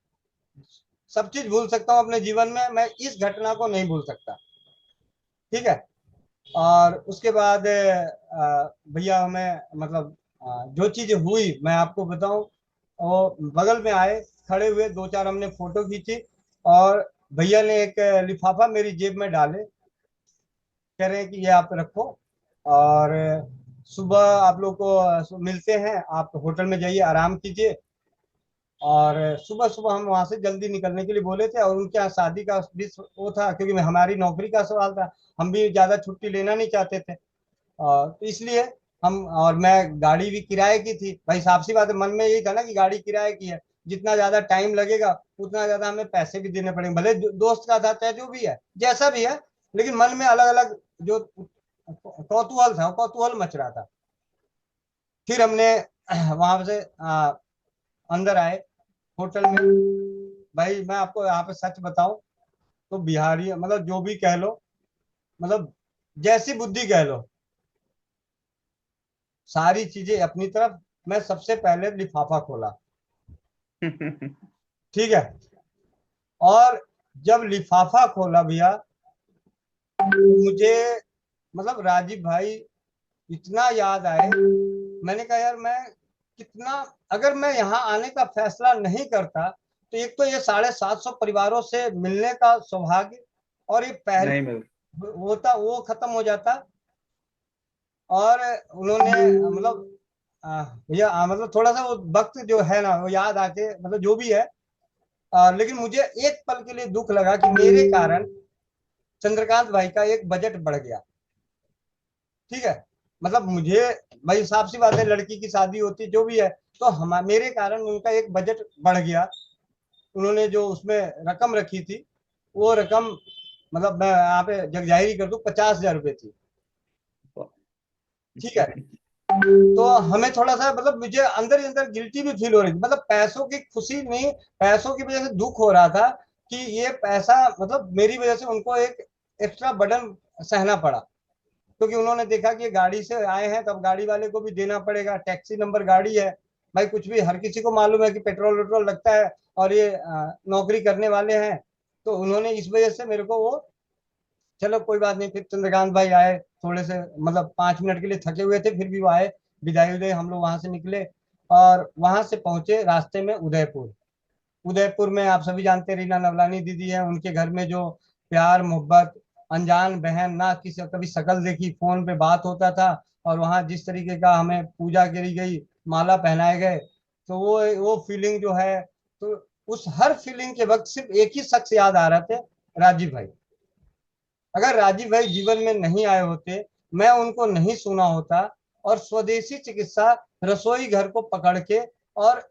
सब चीज भूल सकता हूँ अपने जीवन में, मैं इस घटना को नहीं भूल सकता। ठीक है, और उसके बाद भैया हमें, मतलब जो चीज हुई मैं आपको बताऊं, वो बगल में आए, खड़े हुए, 2 4 हमने फोटो खींची, और भैया ने एक लिफाफा मेरी जेब में डाले, कह रहे हैं कि ये आप रखो, और सुबह आप लोग को मिलते हैं, आप होटल में जाइए आराम कीजिए। और सुबह सुबह हम वहां से जल्दी निकलने के लिए बोले थे, और उनके यहाँ शादी का भी वो था, क्योंकि हमारी नौकरी का सवाल था, हम भी ज्यादा छुट्टी लेना नहीं चाहते थे, तो इसलिए हम, और मैं गाड़ी भी किराए की थी भाई, साफ सी बात है, मन में यही था ना कि गाड़ी किराए की है, जितना ज्यादा टाइम लगेगा उतना ज्यादा हमें पैसे भी देने पड़ेंगे, भले दोस्त का था चाहे जो भी है जैसा भी है, लेकिन मन में अलग अलग जो कौतूहल था, कौतूहल मच रहा था। फिर हमने वहां से अंदर आए होटल में। भाई मैं आपको यहाँ पे सच बताऊं तो बिहारी, मतलब जो भी कह लो, मतलब जैसी बुद्धि कह लो, सारी चीजें अपनी तरफ, मैं सबसे पहले लिफाफा खोला। ठीक है, और जब लिफाफा खोला भैया, मुझे, मतलब राजीव भाई इतना याद आए, मैंने कहा यार मैं कितना, अगर मैं यहाँ आने का फैसला नहीं करता तो एक तो ये 750 परिवारों से मिलने का सौभाग्य और ये पहले नहीं मिल होता वो खत्म हो जाता। और उन्होंने मतलब भैया मतलब थोड़ा सा वो वक्त जो है ना वो याद आके मतलब जो भी है, लेकिन मुझे एक पल के लिए दुख लगा कि मेरे कारण चंद्रकांत भाई का एक बजट बढ़ गया। ठीक है, मतलब मुझे भाई साफ सी बात है, लड़की की शादी होती जो भी है, तो हम मेरे कारण उनका एक बजट बढ़ गया। उन्होंने जो उसमें रकम रखी थी वो रकम, मतलब मैं यहाँ पे जगजाहिर कर दूं, 50,000 रुपये थी। ठीक है, तो हमें थोड़ा सा मतलब मुझे अंदर ही अंदर गिल्टी भी फील हो रही थी, मतलब पैसों की खुशी नहीं, पैसों की वजह से दुख हो रहा था कि ये पैसा मतलब मेरी वजह से उनको एक एक्स्ट्रा बर्डन सहना पड़ा। क्योंकि उन्होंने देखा कि ये गाड़ी से आए हैं, तब गाड़ी वाले को भी देना पड़ेगा, टैक्सी नंबर गाड़ी है, भाई कुछ भी हर किसी को मालूम है कि पेट्रोल वेट्रोल लगता है, और ये नौकरी करने वाले हैं। तो उन्होंने इस वजह से मेरे को वो, चलो कोई बात नहीं, फिर चंद्रकांत भाई आए, थोड़े से मतलब 5 मिनट के लिए थके हुए थे, फिर भी वो आए, विदाई उदय हम लोग वहां से निकले और वहां से पहुंचे रास्ते में उदयपुर। उदयपुर में आप सभी जानते हैं रीना नवलानी दीदी है, उनके घर में जो प्यार मोहब्बत, अनजान बहन ना किसी कभी शकल देखी, फोन पे बात होता था, और वहां जिस तरीके का हमें पूजा करी गई, माला पहनाए गए, तो वो फीलिंग जो है, तो उस हर फीलिंग के वक्त सिर्फ एक ही शख्स याद आ रहे थे, राजीव भाई। अगर राजीव भाई जीवन में नहीं आए होते, मैं उनको नहीं सुना होता, और स्वदेशी चिकित्सा रसोई घर को पकड़ के और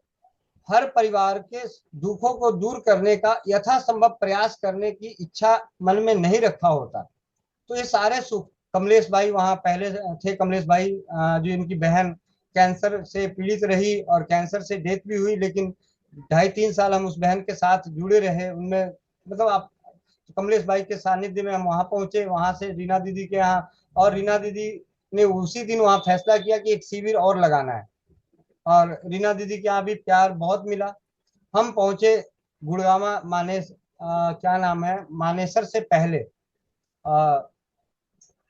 हर परिवार के दुखों को दूर करने का यथासंभव प्रयास करने की इच्छा मन में नहीं रखा होता, तो ये सारे सुख, कमलेश भाई वहां पहले थे, कमलेश भाई जो इनकी बहन कैंसर से पीड़ित रही और कैंसर से डेथ भी हुई, लेकिन 2.5-3 साल हम उस बहन के साथ जुड़े रहे उनमें, मतलब आप कमलेश भाई के सानिध्य में हम वहां पहुंचे, वहां से रीना दीदी के यहाँ, और रीना दीदी ने उसी दिन वहां फैसला किया कि एक शिविर और लगाना है, और रीना दीदी के यहाँ भी प्यार बहुत मिला। हम पहुंचे गुड़गामा क्या नाम है, मानेसर से पहले आ,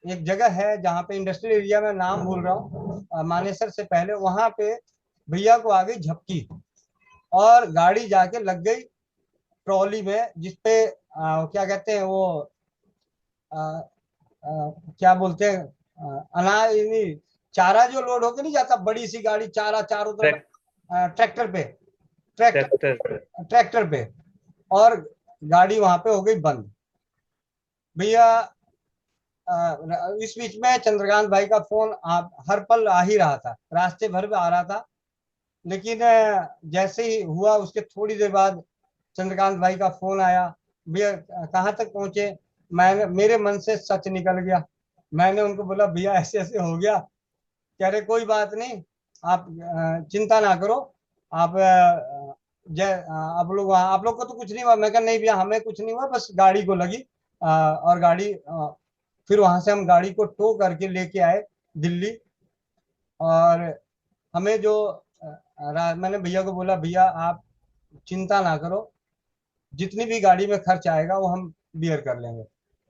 एक जगह है जहाँ पे इंडस्ट्रियल एरिया में, नाम भूल रहा हूँ, मानेसर से पहले वहां पे भैया को आ गई झपकी, और गाड़ी जाके लग गई ट्रॉली में, जिसपे क्या कहते हैं वो, आ, क्या बोलते हैं, अनाज नहीं, चारा जो लोड होके नहीं जाता, बड़ी सी गाड़ी, चारा चारों तरफ, ट्रैक्टर पे, ट्रैक्टर ट्रैक्टर। ट्रैक्टर पे, और गाड़ी वहां पे हो गई बंद। भैया इस बीच में चंद्रकांत भाई का फोन हर पल आ ही रहा था, रास्ते भर में आ रहा था, लेकिन जैसे ही हुआ उसके थोड़ी देर बाद चंद्रकांत भाई का फोन आया, भैया कहाँ तक पहुंचे, मैंने, मेरे मन से सच निकल गया। मैंने उनको बोला भैया ऐसे ऐसे हो गया। कह रहे कोई बात नहीं, आप चिंता ना करो, आप आप लोग वहाँ, आप लोग को तो कुछ नहीं हुआ। मैं कहा नहीं भैया हमें कुछ नहीं हुआ, बस गाड़ी को लगी, और गाड़ी फिर वहां से हम गाड़ी को टो करके लेके आए दिल्ली। और हमें जो मैंने भैया को बोला भैया आप चिंता ना करो, जितनी भी गाड़ी में खर्च आएगा वो हम बियर कर लेंगे।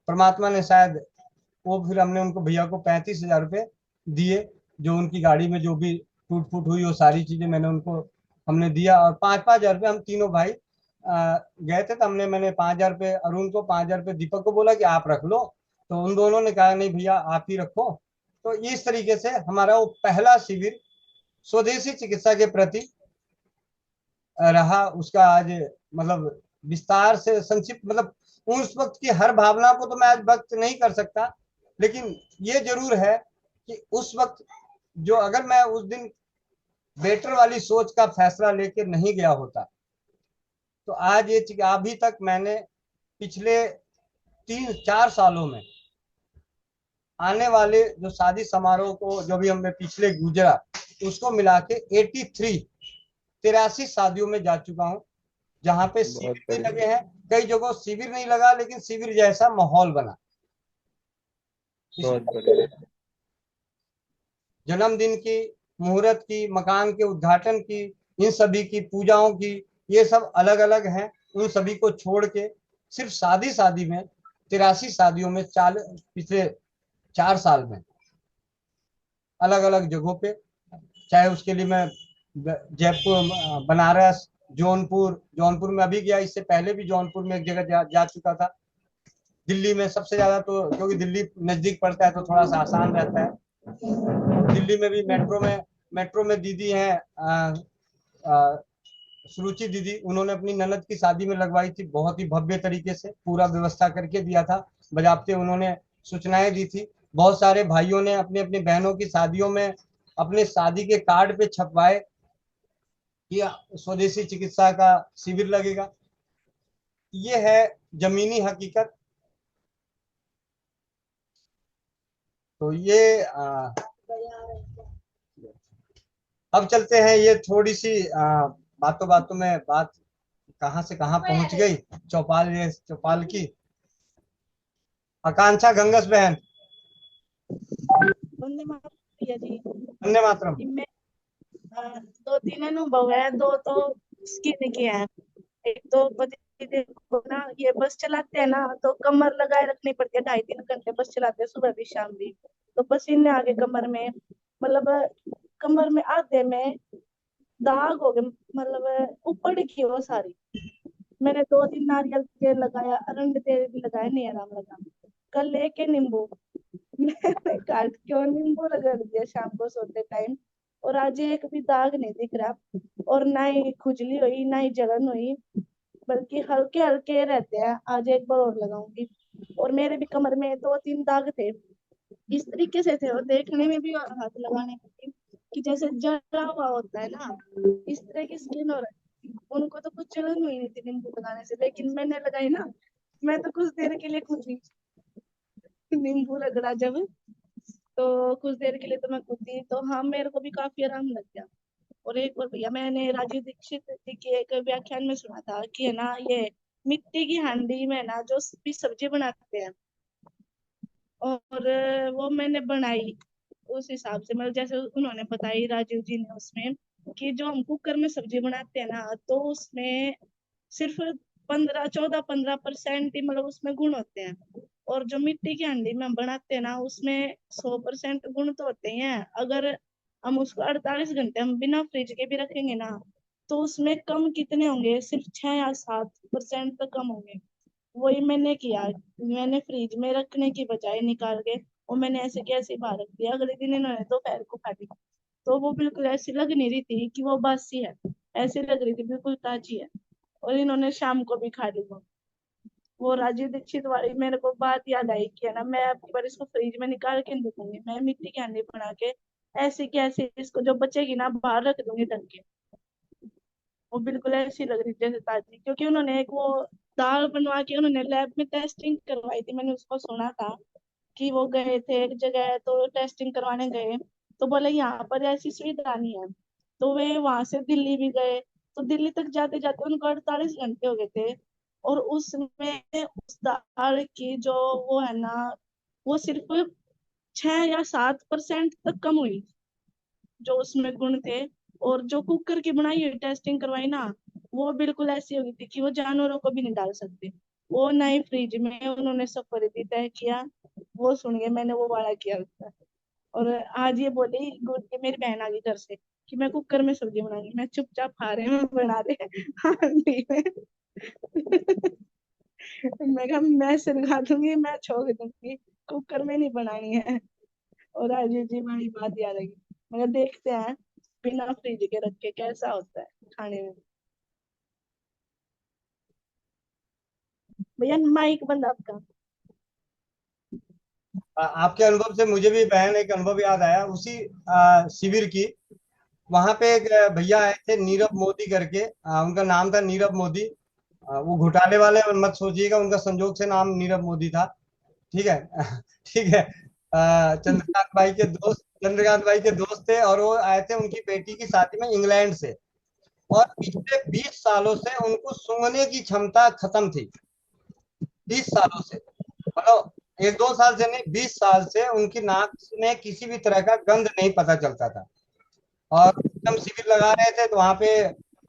परमात्मा ने शायद वो, फिर हमने उनको भैया को 35,000 रुपये दिए, जो उनकी गाड़ी में जो भी टूट फूट हुई वो सारी चीजें मैंने उनको, हमने दिया, और 5-5 हज़ार रुपये हम तीनों भाई गए थे, तो मैंने 5,000 रुपये अरुण को, 5,000 रुपये दीपक को बोला कि आप रख लो, तो उन दोनों ने कहा नहीं भैया आप ही रखो। तो इस तरीके से हमारा वो पहला शिविर स्वदेशी चिकित्सा के प्रति रहा, उसका आज मतलब विस्तार से संक्षिप्त, मतलब उस वक्त की हर भावना को तो मैं आज व्यक्त नहीं कर सकता, लेकिन ये जरूर है कि उस वक्त जो, अगर मैं उस दिन बेटर वाली सोच का फैसला लेके नहीं गया होता, तो आज ये अभी तक मैंने पिछले 3-4 सालों में आने वाले जो शादी समारोह को जो भी हमने पिछले गुजरा, उसको मिला के 83 शादियों में जा चुका हूँ, जहाँ पे शिविर भी लगे हैं, कई जगहों शिविर नहीं लगा लेकिन शिविर जैसा माहौल बना। बहुत बढ़िया। जन्मदिन की, मुहूर्त की, मकान के उद्घाटन की, इन सभी की पूजाओं की, ये सब अलग अलग हैं। उन सभी को छोड़ के सिर्फ शादी में 83 शादियों में पिछले 4 साल में अलग अलग जगहों पे, चाहे उसके लिए मैं जयपुर, बनारस, जौनपुर में अभी गया। इससे पहले भी जौनपुर में एक जगह जा चुका था। दिल्ली में सबसे ज्यादा, तो क्योंकि दिल्ली नजदीक पड़ता है तो थोड़ा सा आसान रहता है। दिल्ली में भी मेट्रो में दीदी हैं, सुरुचि दीदी, उन्होंने अपनी ननद की शादी में लगवाई थी। बहुत ही भव्य तरीके से पूरा व्यवस्था करके दिया था। बजाबते उन्होंने सूचनाएं दी थी। बहुत सारे भाइयों ने अपनी अपनी बहनों की शादियों में अपने शादी के कार्ड पे छपवाए कि स्वदेशी चिकित्सा का शिविर लगेगा। ये है जमीनी हकीकत। तो ये अब चलते हैं। ये थोड़ी सी बातों बातों में बात कहां से कहां पहुंच गई। चौपाल की आकांक्षा घंगस बहन, वंदे मातरम भैया जी। वंदे मातरम। मैं 2-3 अनुभव है, 2 तो स्किन के हैं। एक तो पति देव को ना, ये बस चलाते हैं ना तो कमर लगाए रखनी पड़ती है, 2.5-3 घंटे बस चलाते हैं, सुबह भी शाम भी। तो पसीने आ गए कमर में, मतलब कमर में आधे में दाग हो गए, मतलब ऊपर की वो सारी। मैंने 2 दिन नारियल तेल लगाया, अरंड तेल भी लगाया, नहीं आराम लगा। कल लेके नींबू मैंने काट के और नींबू रगड़ दिया शाम को सोते टाइम, और आज एक भी दाग नहीं दिख रहा, और ना ही खुजली हुई ना ही जलन हुई, बल्कि हल्के हल्के रहते हैं। आज एक बार और लगाऊंगी। और मेरे भी कमर में 2-3 दाग थे, इस तरीके से थे, और देखने में भी और हाथ लगाने में भी कि जैसे जला हुआ होता है ना, इस तरह की स्किन हो रही। उनको तो कुछ जलन हुई नहीं थी नींबू लगाने से, लेकिन मैंने लगाई ना, मैं तो कुछ देर के लिए खुदी। नींबू रगड़ा जब, तो कुछ देर के लिए तो मैं खुदी, तो हाँ मेरे को भी काफी आराम लग गया। और एक बार भैया मैंने राजीव दीक्षित जी के एक व्याख्यान में सुना था कि है ना, ये मिट्टी की हांडी में ना जो भी सब्जी बनाते हैं, और वो मैंने बनाई उस हिसाब से, मतलब जैसे उन्होंने बताई राजीव जी ने उसमें, कि जो हम कुकर में सब्जी बनाते हैं ना, तो उसमें सिर्फ 14-15% ही मतलब उसमें गुण होते हैं। और जो मिट्टी की हांडी में हम बनाते हैं ना, उसमें 100% गुण तो होते ही हैं। अगर हम उसको 48 घंटे हम बिना फ्रिज के भी रखेंगे ना, तो उसमें कम कितने होंगे, सिर्फ 6 या 7% तक कम होंगे। वही मैंने किया, मैंने फ्रिज में रखने की बजाय निकाल के, और मैंने ऐसे के ऐसे बाहर रख दिया। अगले दिन इन्होंने दोपहर को खा ली, तो वो बिल्कुल ऐसी लग नहीं रही थी कि वो बासी है, ऐसी लग रही थी बिल्कुल ताजी है। और इन्होंने शाम को भी खा ली। वो राजीव दीक्षित वाली मेरे को बात याद आई कि है ना, मैं अब की बार इसको फ्रिज में निकाल के नहीं रखूंगी, मैं मिट्टी की हांडी बना के ऐसे की ऐसे इसको जो बचेगी ना बाहर रख दूंगी ढंग के। वो बिल्कुल ऐसी लग रही थी जैसे ताजी, क्योंकि उन्होंने एक वो दाल बनवा के उन्होंने लैब में टेस्टिंग करवाई थी। मैंने उसको सुना था कि वो गए थे एक जगह, तो टेस्टिंग करवाने गए, तो बोले यहाँ पर ऐसी सुविधा नहीं है। तो वे वहां से दिल्ली भी गए, तो दिल्ली तक जाते जाते उनको 48 घंटे हो गए थे। और उसमें उस दाल की जो वो है ना, वो सिर्फ 6 या 7% तक कम हुई, जो उसमें गुण थे। और जो कुकर की बनाई हुई टेस्टिंग करवाई ना, वो बिल्कुल ऐसी हो गई थी कि वो जानवरों को भी नहीं डाल सकते। वो नए फ्रिज में उन्होंने सफर तय किया, वो सुन के मैंने वो वाला किया उसका। और आज ये बोली गुड के, मेरी बहन आ गई घर से कि मैं कुकर में सब्जी बनाऊंगी। मैं चुपचाप खा रहे में बना रहे हांडी में मैं कहा मैं सिलगा दूंगी, मैं छोड़ दूंगी, कुकर में नहीं बनानी है। और आज जी वाली बात याद आई। मगर देखते हैं बिना फ्रिज के रख के कैसा होता है खाने में। भैया माइक बंद आपका। आपके अनुभव से मुझे भी बहन एक अनुभव याद आया उसी शिविर की। वहां पे एक भैया आए थे, नीरव मोदी करके, उनका नाम था नीरव मोदी। वो घोटाले वाले मत सोचिएगा, उनका संजोग से नाम नीरव मोदी था। ठीक है ठीक है। चंद्रकांत भाई के दोस्त थे, और वो आए थे उनकी बेटी की शादी में इंग्लैंड से। और पिछले 20 सालों से उनको सूंघने की क्षमता खत्म थी। 20 सालों से, मतलब 1-2 साल से नहीं, 20 साल से उनकी नाक में किसी भी तरह का गंध नहीं पता चलता था। और हम शिविर लगा रहे थे तो वहां पे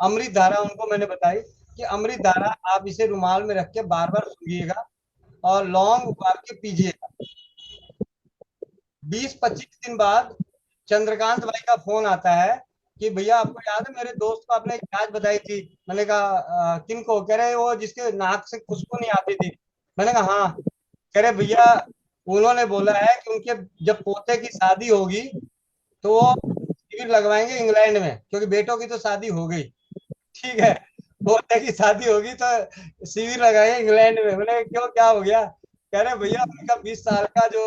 अमृत धारा उनको मैंने बताई कि अमृत धारा आप इसे रुमाल में रख के बार बार सूंघिएगा और लौंग उबाल के पीजिएगा। 20-25 दिन बाद चंद्रकांत भाई का फोन आता है कि भैया आपको याद है मेरे दोस्त को आपने एक इलाज बताई थी। मैंने कहा किन को? कह रहे वो जिसके नाक से खुशबू नहीं आती थी। मैंने कहा हाँ। कह रहे भैया उन्होंने बोला है कि उनके जब पोते की शादी होगी तो वो शिविर लगवाएंगे इंग्लैंड में, क्योंकि बेटों की तो शादी हो गई, ठीक है, पोते की शादी होगी तो शिविर लगाएंगे इंग्लैंड में। मैंने क्यों, क्या हो गया? कह रहे भैया उनका 20 साल का जो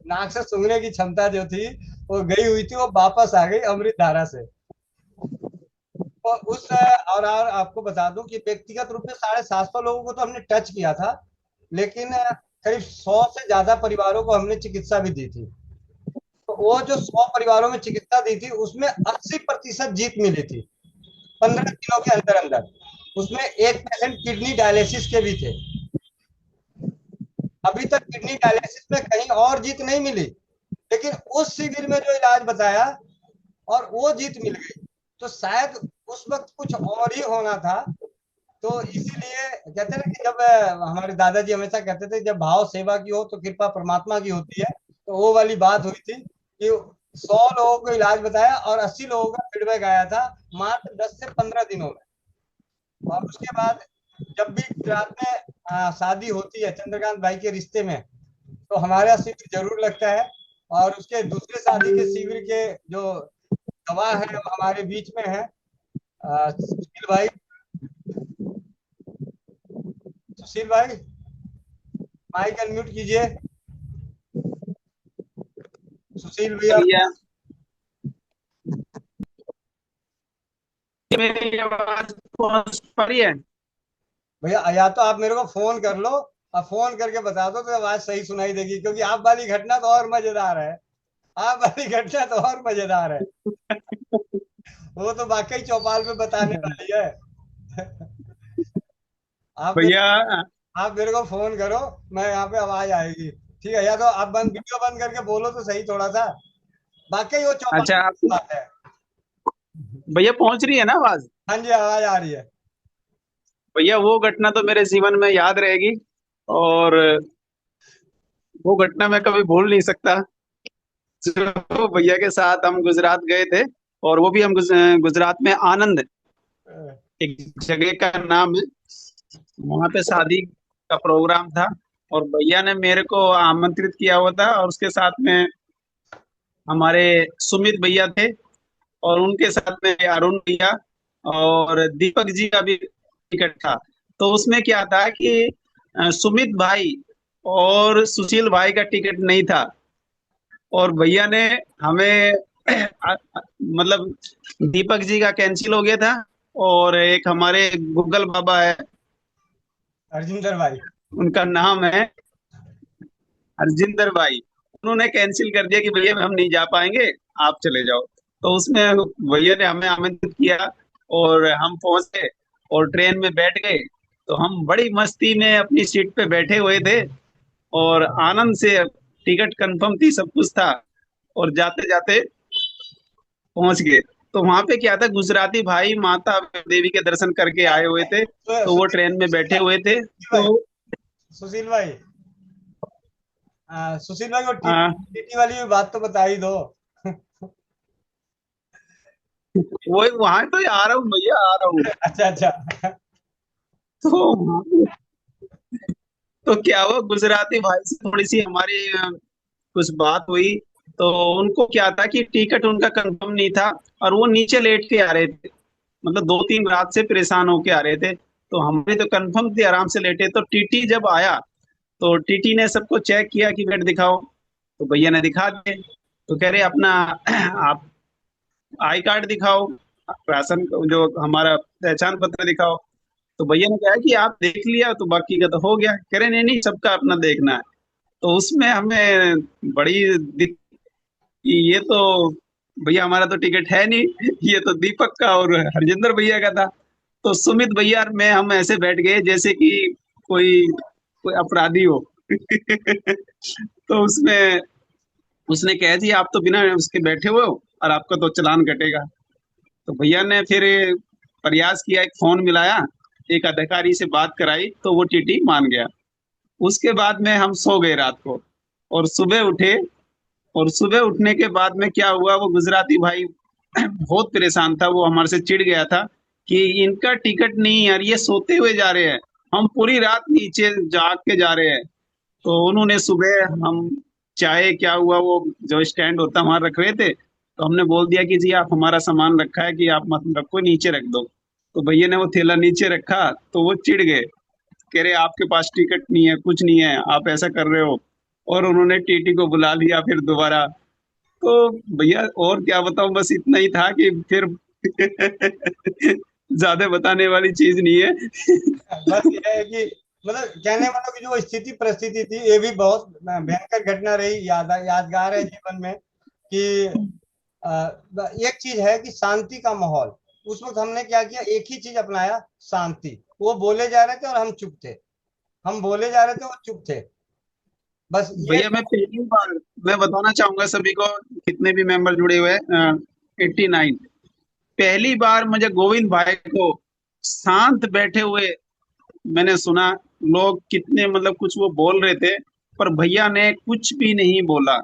नाक से सूंघने की क्षमता जो थी वो गई हुई थी, वो वापस आ गई अमृत धारा से। और और आपको बता दूं कि व्यक्तिगत रूप में 750 लोगों को तो हमने टच किया था, लेकिन करीब 100 से ज्यादा परिवारों को हमने चिकित्सा भी दी थी। तो वो जो 100 परिवारों में चिकित्सा दी थी उसमें 80% जीत मिली थी 15 दिनों के अंदर अंदर। उसमें एक पेशेंट किडनी डायलिसिस के भी थे। अभी तक किडनी डायलिसिस में कहीं और जीत नहीं मिली, लेकिन उस शिविर में जो इलाज बताया और वो जीत मिल गई। तो शायद उस वक्त कुछ और ही होना था। तो इसीलिए कहते हैं ना कि जब हमारे दादाजी हमेशा कहते थे जब भाव सेवा की हो तो कृपा परमात्मा की होती है। तो वो वाली बात हुई थी कि 100 लोगों को इलाज बताया और 80 लोगों का फीडबैक आया था मात्र 10 से 15 दिनों में। और उसके बाद जब भी गुजरात में शादी होती है चंद्रकांत भाई के रिश्ते में, तो हमारे यहाँ शिविर जरूर लगता है। और उसके दूसरे शादी के शिविर के जो गवाह है वो हमारे बीच में है सुशील भाई। सुशील भाई माइक अनम्यूट कीजिए। सुशील भैया भैया मेरी आवाज पहुंच पा रही है? भैया या तो आप मेरे को फोन कर लो और फोन करके बता दो तो आवाज सही सुनाई देगी, क्योंकि आप वाली घटना तो और मजेदार है। आप वाली घटना तो और मजेदार है। वो तो वाकई चौपाल पे बताने वाली है। आप मेरे भैया आप मेरे को फोन करो, मैं यहाँ पे आवाज आएगी, ठीक है? या तो आप वीडियो बंद करके बोलो तो सही थोड़ा सा। वाकई वो चौपाल अच्छा की बात है। भैया पहुंच रही है ना आवाज? हाँ जी आवाज आ रही है। भैया वो घटना तो मेरे जीवन में याद रहेगी, और वो घटना मैं कभी भूल नहीं सकता। जो भैया के साथ हम गुजरात गए थे, और वो भी हम गुजरात में आनंद एक जगह का नाम है, वहां पे शादी का प्रोग्राम था। और भैया ने मेरे को आमंत्रित किया हुआ था, और उसके साथ में हमारे सुमित भैया थे, और उनके साथ में अरुण भैया और दीपक जी का भी टिकट था। तो उसमें क्या था कि सुमित भाई और सुशील भाई का टिकट नहीं था, और भैया ने हमें मतलब दीपक जी का कैंसिल हो गया था, और एक हमारे गूगल बाबा है, हरजिंदर भाई। उनका नाम है हरजिंदर भाई, उन्होंने कैंसिल कर दिया कि भैया हम नहीं जा पाएंगे, आप चले जाओ। तो उसमें भैया ने हमें आमंत्रित किया, और हम पहुंचे और ट्रेन में बैठ गए। तो हम बड़ी मस्ती में अपनी सीट पे बैठे हुए थे, और आनंद से टिकट कंफर्म थी, सब कुछ था, और जाते जाते पहुंच गए। तो वहां पे क्या था, गुजराती भाई माता देवी के दर्शन करके आए हुए थे, तो वो ट्रेन में बैठे हुए थे। तो सुशील भाई सुशील भाई को हाँ, टीटी वाली भी बात तो बता ही दो। वो वहां तो आ रहा हूँ भैया, आ रहा हूँ। अच्छा अच्छा। तो क्या हुआ, गुजराती भाई से थोड़ी सी हमारी कुछ बात हुई। तो उनको क्या था कि टिकट उनका कंफर्म नहीं था, और वो नीचे लेट के आ रहे थे, मतलब 2-3 रात से परेशान होके आ रहे थे। तो हमारे तो कंफर्म थे, आराम से लेटे। तो टीटी जब आया, तो टीटी ने सबको चेक किया कि वेट दिखाओ। तो भैया ने दिखा दिए। तो कह रहे अपना आप आई कार्ड दिखाओ, राशन जो हमारा पहचान पत्र दिखाओ। तो भैया ने कहा कि आप देख लिया तो बाकी का तो हो गया। कह रहे नहीं नहीं, सबका अपना देखना है। तो उसमें हमें बड़ी कि ये तो भैया हमारा तो टिकट है नहीं, ये तो दीपक का और हरजिंदर भैया का था। तो सुमित भैया और मैं, हम ऐसे बैठ गए जैसे कि कोई कोई अपराधी हो। तो उसमें उसने कह दिया आप तो बिना उसके बैठे हुए हो, और आपका तो चालान कटेगा। तो भैया ने फिर प्रयास किया, एक फोन मिलाया, एक अधिकारी से बात कराई, तो वो टीटी मान गया। उसके बाद में हम सो गए रात को, और सुबह उठे। और सुबह उठने के बाद में क्या हुआ, वो गुजराती भाई बहुत परेशान था, वो हमारे से चिढ़ गया था कि इनका टिकट नहीं यार, ये सोते हुए जा रहे हैं, हम पूरी रात नीचे जाग के जा रहे हैं। तो उन्होंने सुबह हम चाहे क्या हुआ, वो जो स्टैंड होता वहां रख रहे थे, तो हमने बोल दिया कि जी आप हमारा सामान रखा है कि आप मत रखो, नीचे रख दो। तो भैया ने वो थैला नीचे रखा तो वो चिढ़ गए, कह रहे आपके पास टिकट नहीं है, कुछ नहीं है, आप ऐसा कर रहे हो। और उन्होंने टीटी को बुला लिया फिर दोबारा। तो भैया और क्या बताऊं, बस इतना ही था कि फिर ज्यादा बताने वाली चीज नहीं है। बस ये है कि मतलब कहने वालों की जो स्थिति परिस्थिति थी, ये भी बहुत भयंकर घटना रही, यादगार है जीवन में कि एक चीज है कि शांति का माहौल। उस वक्त हमने क्या किया, एक ही चीज अपनाया, शांति। वो बोले जा रहे थे और हम चुप थे, हम बोले जा रहे थे और चुप थे, बस ये। भैया मैं पहली बार, मैं बताना चाहूंगा सभी को, कितने भी मेंबर जुड़े हुए हैं, 89, पहली बार मुझे गोविंद भाई को शांत बैठे हुए मैंने सुना। लोग कितने मतलब कुछ वो बोल रहे थे, पर भैया ने कुछ भी नहीं बोला।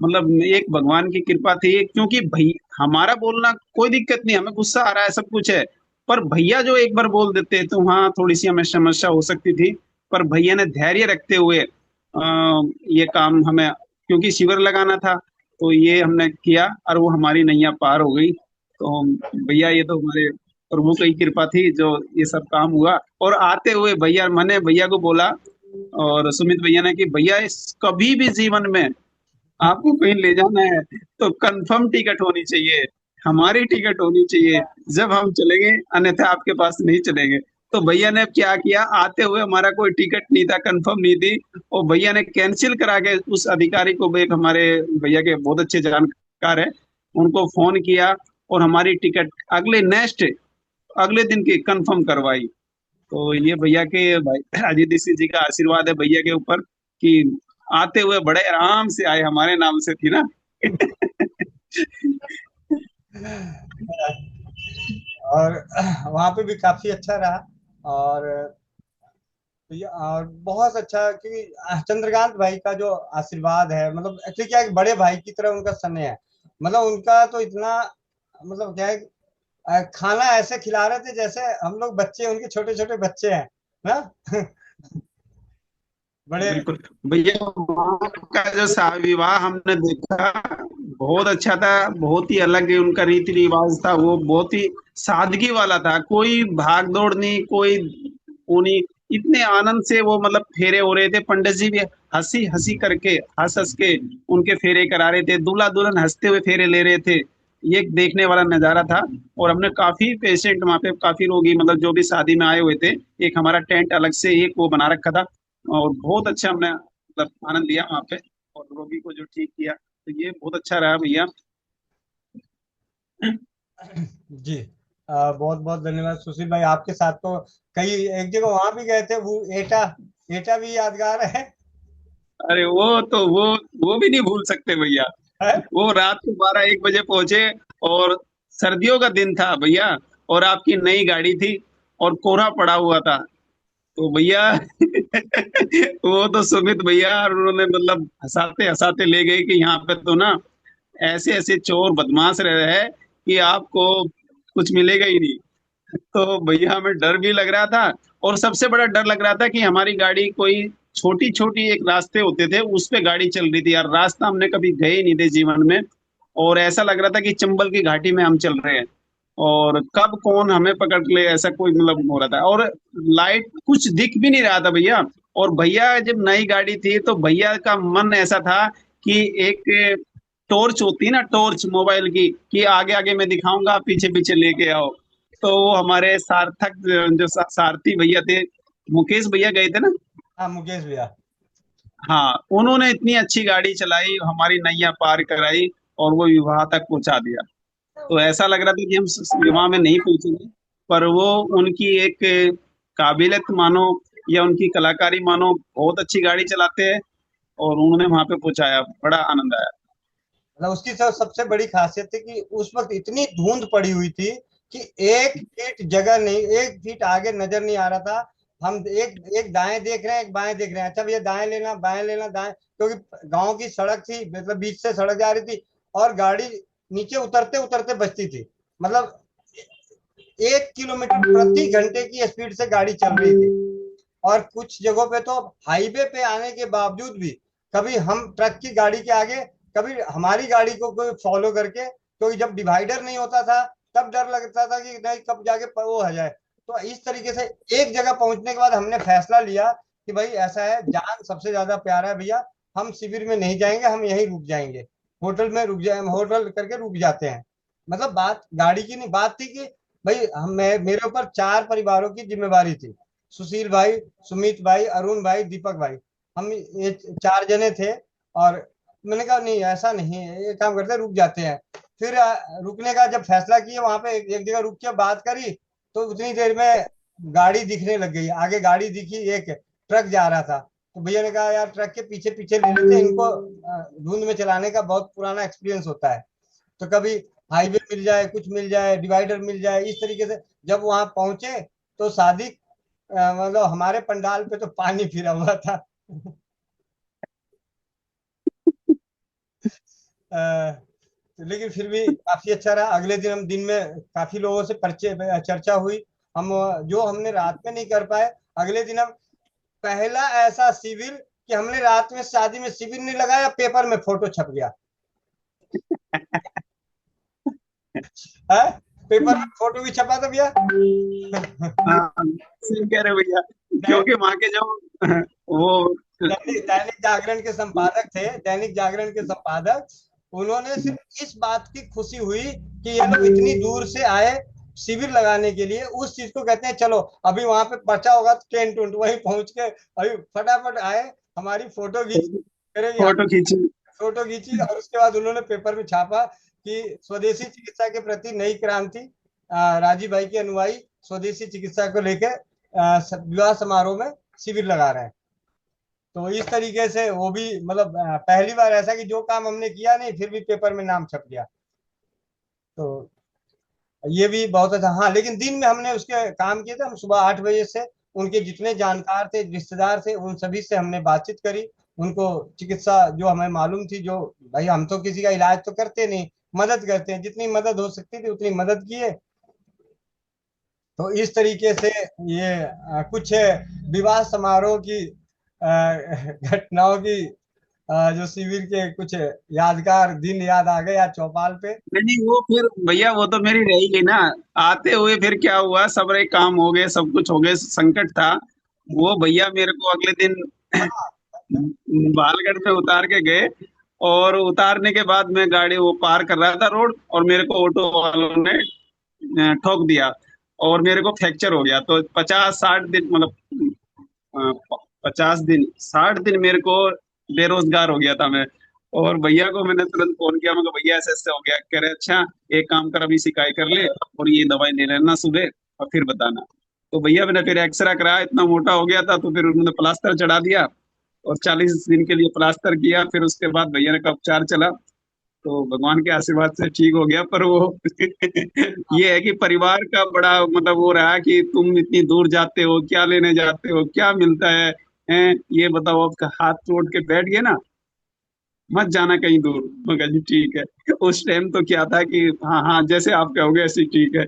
मतलब एक भगवान की कृपा थी, क्योंकि भाई हमारा बोलना कोई दिक्कत नहीं, हमें गुस्सा आ रहा है सब कुछ है, पर भैया जो एक बार बोल देते तो हाँ थोड़ी सी हमें समस्या हो सकती थी। पर भैया ने धैर्य रखते हुए ये काम हमें, क्योंकि शिविर लगाना था, तो ये हमने किया और वो हमारी नैया पार हो गई। तो भैया ये तो हमारे प्रभु की कृपा थी जो ये सब काम हुआ। और आते हुए भैया, मैंने भैया को बोला और सुमित भैया ने कि भैया कभी भी जीवन में आपको कहीं ले जाना है तो कंफर्म टिकट होनी चाहिए, हमारी टिकट होनी चाहिए, जब हम चलेंगे, अन्यथा आपके पास नहीं चलेंगे। तो भैया ने क्या किया, आते हुए हमारा कोई टिकट नहीं था, कंफर्म नहीं थी, और भैया ने कैंसिल करा के उस अधिकारी को, एक हमारे भैया के बहुत अच्छे जानकार है, उनको फोन किया और हमारी टिकट अगले दिन की कंफर्म करवाई। तो ये भैया के भाई अजीत सिंह जी का आशीर्वाद है भैया के ऊपर कि आते हुए बड़े आराम से आए, हमारे नाम से थी ना। और वहां पे भी काफी अच्छा रहा। और और बहुत अच्छा, क्योंकि चंद्रकांत भाई का जो आशीर्वाद है, मतलब एक्चुअली क्या है कि बड़े भाई की तरह उनका स्नेह है। मतलब उनका तो इतना, मतलब क्या है, खाना ऐसे खिला रहे थे जैसे हम लोग बच्चे, उनके छोटे छोटे बच्चे हैं ना। बड़े। बिल्कुल भैया, वहाँ का जो विवाह हमने देखा बहुत अच्छा था, बहुत ही अलग उनका रीति रिवाज था, वो बहुत ही सादगी वाला था, कोई भाग दौड़ नहीं, कोई वो नहीं, इतने आनंद से वो मतलब फेरे हो रहे थे, पंडित जी भी हंसी हंसी करके हंस हंस के उनके फेरे करा रहे थे, दूल्हा दुल्हन हंसते हुए फेरे ले रहे थे। ये एक देखने वाला नजारा था। और हमने काफी पेशेंट वहाँ पे, काफी रोगी मतलब जो भी शादी में आए हुए थे, एक हमारा टेंट अलग से एक वो बना रखा था, और बहुत अच्छा हमने मतलब आनंद लिया वहाँ पे, और रोगी को जो ठीक किया, तो ये बहुत अच्छा रहा भैया। जी, बहुत बहुत धन्यवाद सुशील भाई, आपके साथ तो कई एक जगह वहां भी गए थे, वो एटा, एटा भी यादगार है। अरे वो भी नहीं भूल सकते भैया। है? वो रात को 12-1 बजे पहुंचे, और सर्दियों का दिन था भैया, और आपकी नई गाड़ी थी, और कोहरा पड़ा हुआ था। तो भैया वो तो सुमित भैया और उन्होंने मतलब हंसाते हंसाते ले गए कि यहाँ पे तो ना ऐसे ऐसे चोर बदमाश रहे हैं कि आपको कुछ मिलेगा ही नहीं। तो भैया हमें डर भी लग रहा था, और सबसे बड़ा डर लग रहा था कि हमारी गाड़ी कोई छोटी छोटी एक रास्ते होते थे उस पे गाड़ी चल रही थी यार, रास्ता हमने कभी गए ही नहीं थे जीवन में, और ऐसा लग रहा था कि चंबल की घाटी में हम चल रहे हैं, और कब कौन हमें पकड़ ले ऐसा कोई मतलब हो रहा था, और लाइट कुछ दिख भी नहीं रहा था भैया। और भैया जब नई गाड़ी थी तो भैया का मन ऐसा था कि एक टॉर्च होती है ना, टॉर्च मोबाइल की, कि आगे आगे मैं दिखाऊंगा, पीछे पीछे लेके आओ। तो वो हमारे सार्थक जो सारथी भैया थे, मुकेश भैया गए थे ना, हाँ, मुकेश भैया। हाँ उन्होंने इतनी अच्छी गाड़ी चलाई, हमारी नैया पार कराई, और वो विवाह तक पहुंचा दिया। तो ऐसा लग रहा था कि हम विवाह में नहीं पहुंचेंगे, पर वो उनकी एक काबिलियत मानो, या उनकी कलाकारी मानो, बहुत अच्छी गाड़ी चलाते हैं, और उन्होंने वहां पे पहुंचाया, बड़ा आनंद आया। मतलब उसकी सबसे बड़ी खासियत थी कि उस वक्त इतनी धुंध पड़ी हुई थी कि एक फीट जगह नहीं, एक फीट आगे नजर नहीं आ रहा था। हम एक एक दाएं देख रहे हैं, एक बाएं देख रहे हैं, अच्छा भैया दाएं लेना दाएं, क्योंकि गांव की सड़क थी, मतलब बीच से सड़क जा रही थी, और गाड़ी नीचे उतरते उतरते बचती थी। मतलब 1 किलोमीटर प्रति घंटे की स्पीड से गाड़ी चल रही थी। और कुछ जगहों पे तो हाईवे पे आने के बावजूद भी कभी हम ट्रक की गाड़ी के आगे, कभी हमारी गाड़ी को कोई फॉलो करके, तो जब डिवाइडर नहीं होता था तब डर लगता था कि नहीं कब जाके वो आ जाए। तो इस तरीके से एक जगह पहुंचने के बाद हमने फैसला लिया कि भाई ऐसा है, जान सबसे ज्यादा प्यारा है भैया, हम शिविर में नहीं जाएंगे, हम यहीं रुक जाएंगे, होटल में रुक जाए, होटल करके रुक जाते हैं। मतलब बात गाड़ी की नहीं, बात थी कि भाई मेरे ऊपर 4 परिवारों की जिम्मेवारी थी। सुशील भाई, सुमित भाई, अरुण भाई, दीपक भाई, हम ये 4 जने थे। और मैंने कहा नहीं ऐसा नहीं है, ये काम करते रुक जाते हैं। फिर रुकने का जब फैसला किया, वहां पे एक जगह रुक के बात करी, तो उतनी देर में गाड़ी दिखने लग गई, आगे गाड़ी दिखी, एक ट्रक जा रहा था। तो भैया ने कहा यार ट्रक के पीछे पीछे ले लेते हैं इनको, धुंध में चलाने का बहुत पुराना एक्सपीरियंस होता है। तो कभी हाईवे मिल जाए, कुछ मिल जाए, डिवाइडर मिल जाए, इस तरीके से जब वहां पहुंचे तो शादी मतलब हमारे पंडाल पे तो पानी फिरा हुआ था। लेकिन फिर भी काफी अच्छा रहा। अगले दिन हम दिन में काफी लोगों से चर्चा हुई। हम जो हमने रात में नहीं कर पाए, अगले दिन हम पहला ऐसा शिविर कि हमने रात में शादी में शिविर नहीं लगाया, पेपर में फोटो छप गया है, पेपर में फोटो भी छपा था भैया। हाँ, सही कह रहे हो भैया, क्योंकि वहां के जो वो दैनिक जागरण के संपादक थे, दैनिक जागरण के संपादक, उन्होंने सिर्फ इस बात की खुशी हुई कि ये लोग इतनी दूर से आए शिविर लगाने के लिए, उस चीज को कहते हैं चलो अभी वहां पे पर्चा होगा तो टेंट उंट वहीं पहुंच के अभी फटाफट आए, हमारी फोटो फोटो खींची। फोटो खींची। और उसके बाद उन्होंने पेपर में छापा कि स्वदेशी चिकित्सा के प्रति नई क्रांति, राजीव भाई के अनुयायी स्वदेशी चिकित्सा को लेकर विवाह समारोह में शिविर लगा रहे हैं। तो इस तरीके से वो भी मतलब पहली बार ऐसा कि जो काम हमने किया नहीं फिर भी पेपर में नाम छप गया। तो ये भी बहुत अच्छा। हाँ, लेकिन दिन में हमने उसके काम किए थे। हम सुबह 8 बजे से उनके जितने जानकार थे, रिश्तेदार थे, उन सभी से हमने बातचीत करी। उनको चिकित्सा जो हमें मालूम थी, जो भाई हम तो किसी का इलाज तो करते नहीं, मदद करते हैं, जितनी मदद हो सकती थी उतनी मदद किए। तो इस तरीके से ये कुछ विवाह समारोह की घटनाओं की जो शिविर के कुछ यादगार दिन याद आ गए आज चौपाल पे। नहीं, वो फिर भैया वो तो मेरी रह गई ना। आते हुए फिर क्या हुआ, सब रे काम हो गए, सब कुछ हो गए, संकट था। वो भैया मेरे को अगले दिन बालगढ़ पे उतार के गए, और उतारने के बाद मैं गाड़ी वो पार कर रहा था रोड, और मेरे को ऑटो वालों ने ठोक दिया, और मेरे को फ्रैक्चर हो गया। तो 50-60 दिन, मतलब 50 दिन 60 दिन मेरे को बेरोजगार हो गया था मैं। और भैया को मैंने तुरंत फोन किया, मैं कहा भैया ऐसे ऐसे हो गया। कह रहे अच्छा एक काम कर, अभी सिकाई कर ले और ये दवाई ले लेना सुबह, और फिर बताना। तो भैया मैंने फिर एक्सरा कराया, इतना मोटा हो गया था, तो फिर उन्होंने प्लास्टर चढ़ा दिया और 40 दिन के लिए प्लास्टर किया। फिर उसके बाद भैया ने का उपचार चला, तो भगवान के आशीर्वाद से ठीक हो गया। पर वो ये है कि परिवार का बड़ा मतलब वो रहा कि तुम इतनी दूर जाते हो, क्या लेने जाते हो, क्या मिलता है, ये बताओ। आपका हाथ तोड़ के बैठ गए ना, मत जाना कहीं दूर। मैं कहा जी ठीक है। उस टाइम तो क्या था कि हाँ हाँ जैसे आप कहोगे ऐसे ही ठीक है।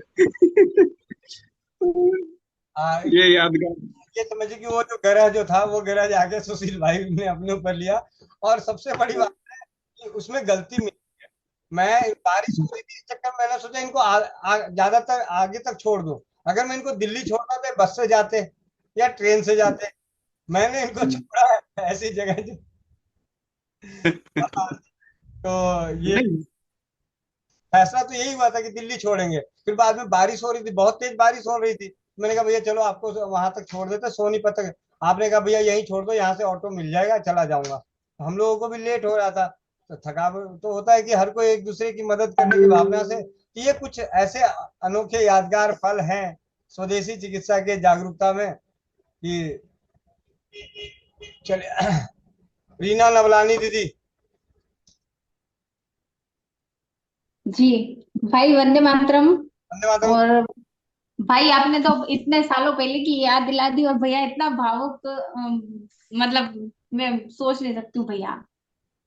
हाँ, ये यादगार। ये समझिए कि वो जो गरज जो था वो गरज आगे सुशील भाई ने अपने ऊपर लिया। और सबसे बड़ी बात है कि उसमें गलती मेरी है। मैं बारिश हो रही थी, इस चक्कर में मैंने सोचा इनको ज्यादातर आगे तक छोड़ दूं। अगर मैं इनको दिल्ली छोड़ता तो बस से जाते या ट्रेन से जाते, मैंने इनको छोड़ा ऐसी जगह तो ये नहीं, फैसला तो यही हुआ था कि दिल्ली छोड़ेंगे। फिर बाद में बारिश हो रही थी, बहुत तेज बारिश हो रही थी। मैंने कहा भैया चलो आपको वहां तक छोड़ देते, सोनीपत तक। आपने कहा भैया यहीं छोड़ दो, यहाँ से ऑटो मिल जाएगा, चला जाऊंगा। हम लोगों को भी लेट हो रहा था, तो थकावट तो होता है कि हर कोई एक दूसरे की मदद करने की भावना से। तो ये कुछ ऐसे अनोखे यादगार पल हैं स्वदेशी चिकित्सा के जागरूकता में कि चले। रीना नवलानी दीदी। जी भाई, वंदे मातरम। धन्यवाद। और भाई आपने तो इतने सालों पहले की याद दिला दी, और भैया इतना भावुक मतलब मैं सोच नहीं सकती हूँ भैया।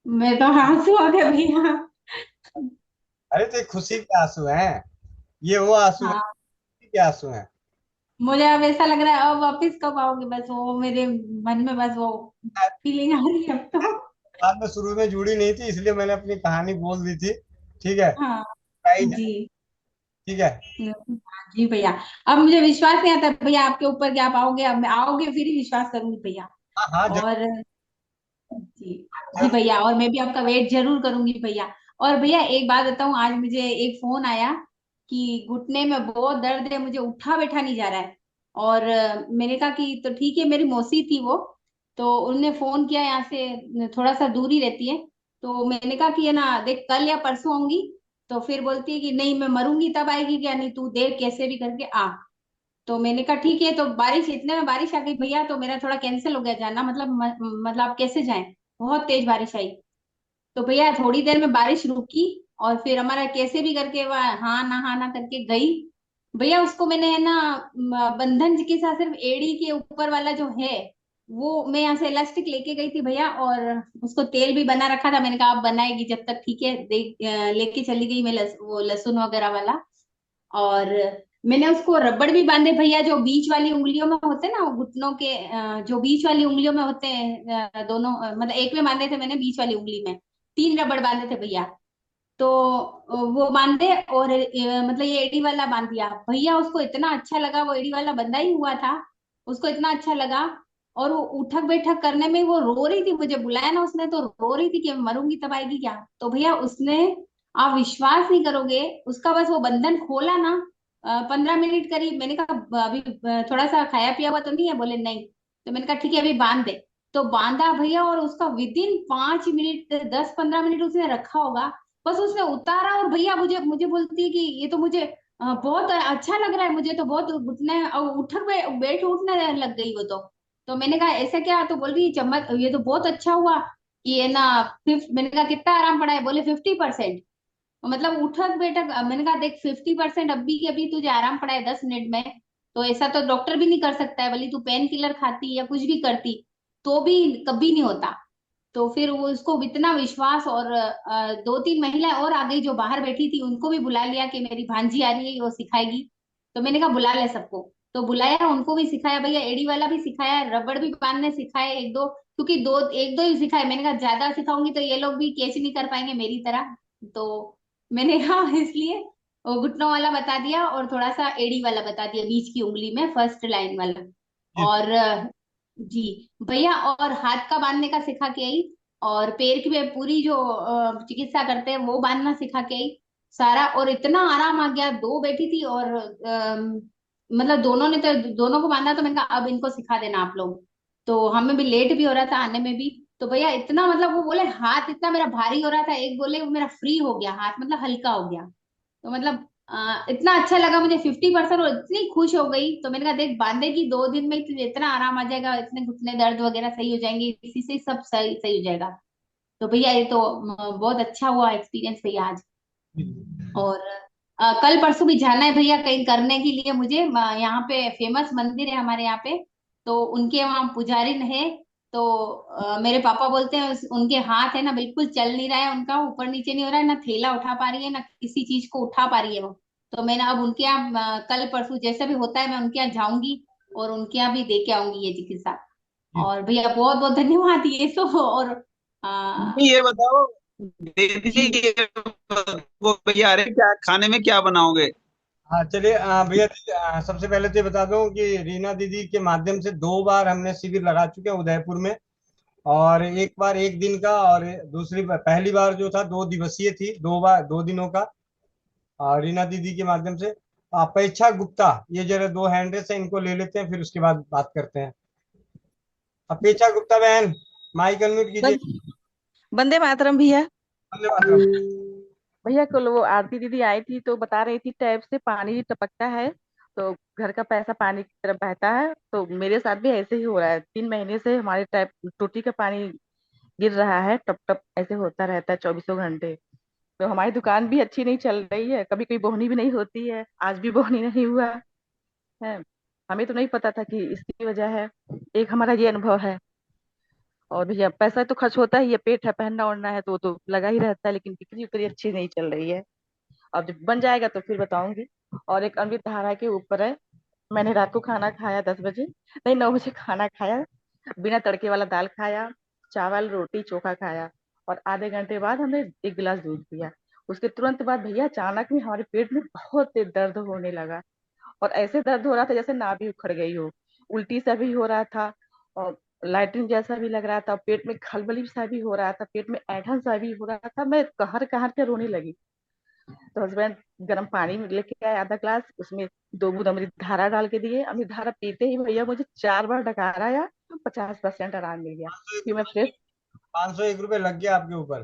मैं तो आंसू आ गए भैया। अरे तो ये खुशी के आंसू हैं, ये वो आंसू हैं, हाँ, खुशी के आंसू हैं। मुझे अब ऐसा लग रहा है अब वापस कब आओगे, बस वो मेरे मन में बस वो फीलिंग आ रही है अब तो। बात में शुरू में जुड़ी नहीं थी, इसलिए मैंने अपनी कहानी बोल दी थी। ठीक है, हाँ आई जाए, जी। ठीक है। हाँ जी भैया। अब मुझे विश्वास नहीं आता भैया आपके ऊपर कि आप आओगे, अब मैं आओगे फिर ही विश्वास करूंगी भैया। हाँ हाँ, जरूर और जी, जी जरूर। भैया, और मैं भी आपका वेट जरूर करूंगी भैया। और भैया एक बात बताऊं, आज मुझे एक फोन आया कि घुटने में बहुत दर्द है, मुझे उठा बैठा नहीं जा रहा है। और मैंने कहा कि तो ठीक है, मेरी मौसी थी वो, तो उनने फोन किया, यहाँ से थोड़ा सा दूरी रहती है। तो मैंने कहा कि है ना देख, कल या परसों आऊंगी। तो फिर बोलती है कि नहीं, मैं मरूंगी तब आएगी क्या, नहीं तू देख कैसे भी करके आ। तो मैंने कहा ठीक है। तो बारिश, इतने में बारिश आ गई भैया, तो मेरा थोड़ा कैंसिल हो गया जाना, मतलब मतलब आप कैसे जाएं, बहुत तेज बारिश आई। तो भैया थोड़ी देर में बारिश रुकी, और फिर हमारा कैसे भी करके वह हाँ ना करके गई। भैया उसको मैंने है ना बंधन के साथ सिर्फ एड़ी के ऊपर वाला जो है वो मैं यहाँ से इलास्टिक लेके गई थी भैया, और उसको तेल भी बना रखा था, मैंने कहा आप बनाएगी जब तक, ठीक है देख, लेके चली गई मैं वो लहसुन वगैरह वाला। और मैंने उसको रबड़ भी बांधे भैया, जो बीच वाली उंगलियों में होते हैं ना, वो घुटनों के जो बीच वाली उंगलियों में होते हैं, दोनों मतलब एक में बांधे थे मैंने, बीच वाली उंगली में 3 रबड़ बांधे थे भैया। तो वो बांधे, और मतलब ये एड़ी वाला बांध दिया भैया, उसको इतना अच्छा लगा, वो एड़ी वाला बंधा ही हुआ था, उसको इतना अच्छा लगा। और वो उठक बैठक करने में वो रो रही थी, मुझे बुलाया ना उसने तो रो रही थी कि मैं मरूंगी तब आएगी क्या। तो भैया उसने, आप विश्वास नहीं करोगे, उसका बस वो बंधन खोला ना, 15 मिनट करीब, मैंने कहा अभी थोड़ा सा खाया पिया हुआ तो नहीं है, बोले नहीं। तो मैंने कहा ठीक है अभी बांध दे। तो बांधा भैया, और उसका विदिन 5 मिनट 10-15 मिनट उसने रखा होगा, बस उसने उतारा, और भैया मुझे मुझे बोलती है कि ये तो मुझे बहुत अच्छा लग रहा है, मुझे तो बहुत घुटने और उठक बैठ उठने लग गई वो तो मैंने कहा ऐसा क्या, तो बोल रही चम्मच, ये तो बहुत अच्छा हुआ कि ये ना फिफ्थ, मैंने कहा कितना आराम पड़ा है, बोले 50%। मतलब उठक बैठक, मैंने कहा देख 50% अभी के अभी तुझे आराम पड़ा है 10 मिनट में, तो ऐसा तो डॉक्टर भी नहीं कर सकता है, भले तू पेन किलर खाती या कुछ भी करती तो भी कभी नहीं होता। तो फिर वो उसको इतना विश्वास, और 2-3 महिलाएं और आ गई जो बाहर बैठी थी, उनको भी बुला लिया कि मेरी भांजी आ रही है वो सिखाएगी। तो मैंने कहा बुला ले सबको, तो बुलाया, उनको भी सिखाया भैया, एड़ी वाला भी सिखाया, रबड़ भी बांधने सिखाए एक दो, क्योंकि दो एक दो ही सिखाए, मैंने कहा ज्यादा सिखाऊंगी तो ये लोग भी कैच नहीं कर पाएंगे मेरी तरह। तो मैंने कहा इसलिए वो घुटनों वाला बता दिया, और थोड़ा सा एड़ी वाला बता दिया, बीच की उंगली में फर्स्ट लाइन वाला। जी और जी भैया, और हाथ का बांधने का सिखा के आई, और पैर की भी पूरी जो चिकित्सा करते हैं वो बांधना सिखा के आई सारा, और इतना आराम आ गया, दो बैठी थी, और मतलब दोनों ने तो दोनों को बांधा, तो मैंने कहा अब इनको सिखा देना आप लोग। तो हमें भी लेट भी हो रहा था आने में भी। तो भैया इतना मतलब वो बोले हाथ इतना मेरा भारी हो रहा था, एक बोले वो मेरा फ्री हो गया हाथ, मतलब हल्का हो गया। तो मतलब इतना अच्छा लगा मुझे 50%, और इतनी खुश हो गई। तो मैंने कहा देख बांधेगी 2 दिन में ही तुझे इतना आराम आ जाएगा, इतने घुटने दर्द वगैरह सही हो जाएंगे, इसी से सब सही सही हो जाएगा। तो भैया ये तो बहुत अच्छा हुआ एक्सपीरियंस भैया आज। जी। और कल परसों भी जाना है भैया कहीं करने के लिए मुझे, यहाँ पे फेमस मंदिर है हमारे यहाँ पे, तो उनके वहाँ पुजारी है। तो मेरे पापा बोलते हैं उनके हाथ है ना बिल्कुल चल नहीं रहा है, उनका ऊपर नीचे नहीं हो रहा है, ना थैला उठा पा रही है ना किसी चीज को उठा पा रही है वो। तो मैंने अब उनके यहाँ कल परसों जैसा भी होता है मैं उनके यहाँ जाऊंगी, और उनके यहाँ भी दे के आऊंगी ये चिकित्सा। जी। और भैया बहुत बहुत धन्यवाद ये तो। और आ, ये बताओ दीदी, जी वो भैया अरे क्या खाने में क्या बनाओगे? हाँ चलिए, भैया सबसे पहले तो ये बता दूं कि रीना दीदी के माध्यम से 2 बार हमने शिविर लगा चुके हैं उदयपुर में। और एक बार 1 दिन का, और दूसरी बार, पहली बार जो था 2 दिवसीय थी, 2 बार 2 दिनों का। और रीना दीदी के माध्यम से अपेक्षा गुप्ता, ये जरा 2 हैंड से इनको ले लेते हैं, फिर उसके बाद बात करते हैं। अपेक्षा गुप्ता बहन, माइक अनम्यूट कीजिए। बं- वंदे मातरम भैया। धन्यवाद। भैया कल वो आरती दीदी आई थी तो बता रही थी टैप से पानी टपकता है तो घर का पैसा पानी की तरफ बहता है, तो मेरे साथ भी ऐसे ही हो रहा है। 3 महीने से हमारे टैप टूटी का पानी गिर रहा है, टप टप ऐसे होता रहता है 24 घंटे। तो हमारी दुकान भी अच्छी नहीं चल रही है, कभी कोई बोहनी भी नहीं होती है, आज भी बोहनी नहीं हुआ है। हमें तो नहीं पता था कि इसकी वजह है। एक हमारा ये अनुभव है। और भैया पैसा तो खर्च होता ही है, पेट है, पहनना ओढ़ना है तो वो तो लगा ही रहता है, लेकिन बिक्री उक्री अच्छी नहीं चल रही है। अब जब बन जाएगा तो फिर बताऊंगी। और एक अमृत धारा के ऊपर है, मैंने रात को खाना खाया 10 बजे, नहीं 9 बजे खाना खाया, बिना तड़के वाला दाल खाया, चावल रोटी चोखा खाया, और आधे घंटे बाद हमने 1 गिलास दूध पिया। उसके तुरंत बाद भैया अचानक में हमारे पेट में बहुत तेज दर्द होने लगा, और ऐसे दर्द हो रहा था जैसे नाभि उखड़ गई हो, उल्टी सा भी हो रहा था, और लाइटिन जैसा भी लग रहा था, पेट में खलबली सा भी हो रहा था, पेट में ऐठन सा भी हो रहा था, मैं कहर कहर के रोने लगी। तो हस्बैंड गर्म पानी में लेके आए आधा 1 गिलास, उसमें 2 बूंद अमृत धारा डाल के दिए। अमृत धारा पीते ही भैया मुझे 4 बार डकार आया, 50% आराम मिल गया। फिर मैं फ्रेश। 501 रुपये लग गया आपके ऊपर।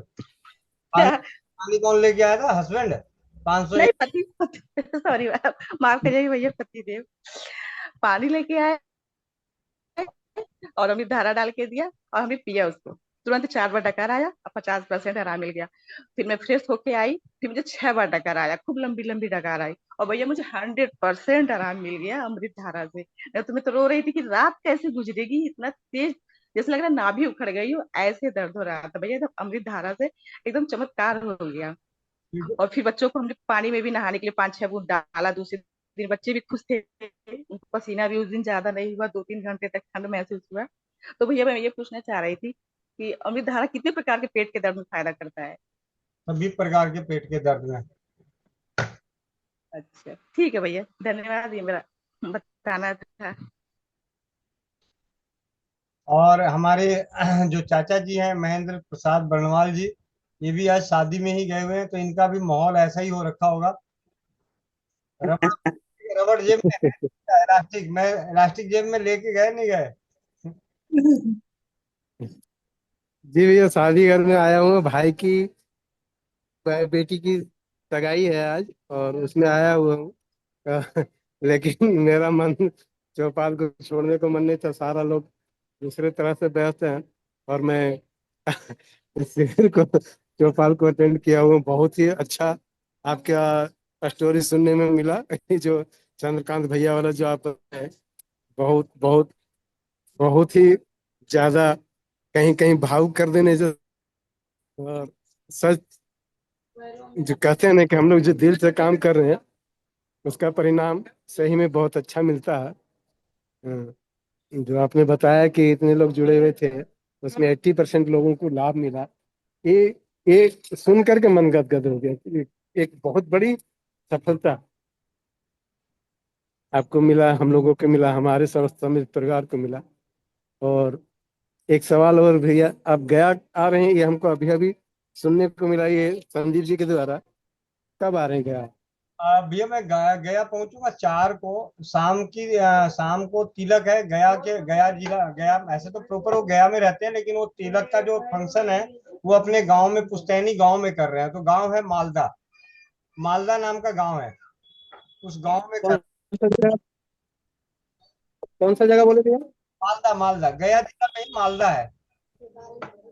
पानी पानी कौन लेके आया था, हस्बैंड? 501। नहीं पति, पति सॉरी, माफ करिएगा भैया, पति देव पानी लेके आए और अमृत धारा डाल के दिया, और हमने पिया उसको, तुरंत 4 बार डकार आया और 50% आराम मिल गया। फिर मैं फ्रेश होके आई, फिर मुझे 6 बार डकार आया, खूब लंबी लंबी डकार आई, और भैया मुझे 100% आराम मिल गया अमृत धारा से। नहीं तो मैं तो रो रही थी कि रात कैसे गुजरेगी, इतना तेज जैसे लग रहा नाभि उखड़ गई हो, ऐसे दर्द हो रहा था भैया। तो अमृत धारा से एकदम चमत्कार हो गया। और फिर बच्चों को हमने पानी में भी नहाने के लिए 5-6 बूंद डाला, दूसरे दिन बच्चे भी खुश थे, उनको पसीना भी उस दिन ज्यादा नहीं हुआ, 2-3 घंटे तक ठंड महसूस हुआ। तो भैया मैं ये पूछना चाह रही थी कि अमृत धारा कितने प्रकार के पेट के दर्द में फायदा करता है? सभी प्रकार के पेट के दर्द में। अच्छा ठीक है भैया, धन्यवाद, ये मेरा बताना था। और हमारे जो चाचा जी हैं, महेंद्र प्रसाद बर्णवाल जी, ये भी आज शादी में ही गए हुए हैं, तो इनका भी माहौल ऐसा ही हो रखा होगा। रबड़ रबड़ जेब में है, इलास्टिक में, इलास्टिक जेब में लेके गए, नहीं गए? जी भैया, शादी घर में आया हूँ भाई की बेटी की सगाई है आज, और उसमें आया हुआ हूँ। लेकिन मेरा मन चौपाल को छोड़ने को मन नहीं था, सारा लोग दूसरे तरह से व्यस्त हैं, और मैं इस शिविर को, चौपाल को अटेंड किया हुआ हूँ। बहुत ही अच्छा आपका स्टोरी सुनने में मिला। ये जो चंद्रकांत भैया वाला जो आप है, बहुत बहुत बहुत ही ज्यादा, कहीं कहीं भावुक कर देने जो, और सच जो कहते हैं ना कि हम लोग जो दिल से काम कर रहे हैं उसका परिणाम सही में बहुत अच्छा मिलता है। जो आपने बताया कि इतने लोग जुड़े हुए थे, उसमें 80% लोगों को लाभ मिला, ये ये सुन करके मन गदगद हो गया। एक बहुत बड़ी सफलता आपको मिला, हम लोगों को मिला, हमारे समित परिवार को मिला। और एक सवाल और भैया, आप गया आ रहे हैं, ये हमको अभी अभी सुनने को मिला, ये संदीप जी के द्वारा। कब आ रहे हैं गया? भैया मैं गया पहुंचूंगा 4 को, शाम को तिलक है गया के, गया जिला, गया ऐसे तो प्रॉपर वो गया में रहते हैं, लेकिन वो तिलक का जो फंक्शन है वो अपने गांव में, पुश्तैनी गांव में कर रहे हैं। तो गांव है मालदा, मालदा नाम का गांव है, उस गांव में कर, कौन सा जगह बोले भैया? मालदा, मालदा गया जिला नहीं, मालदा है।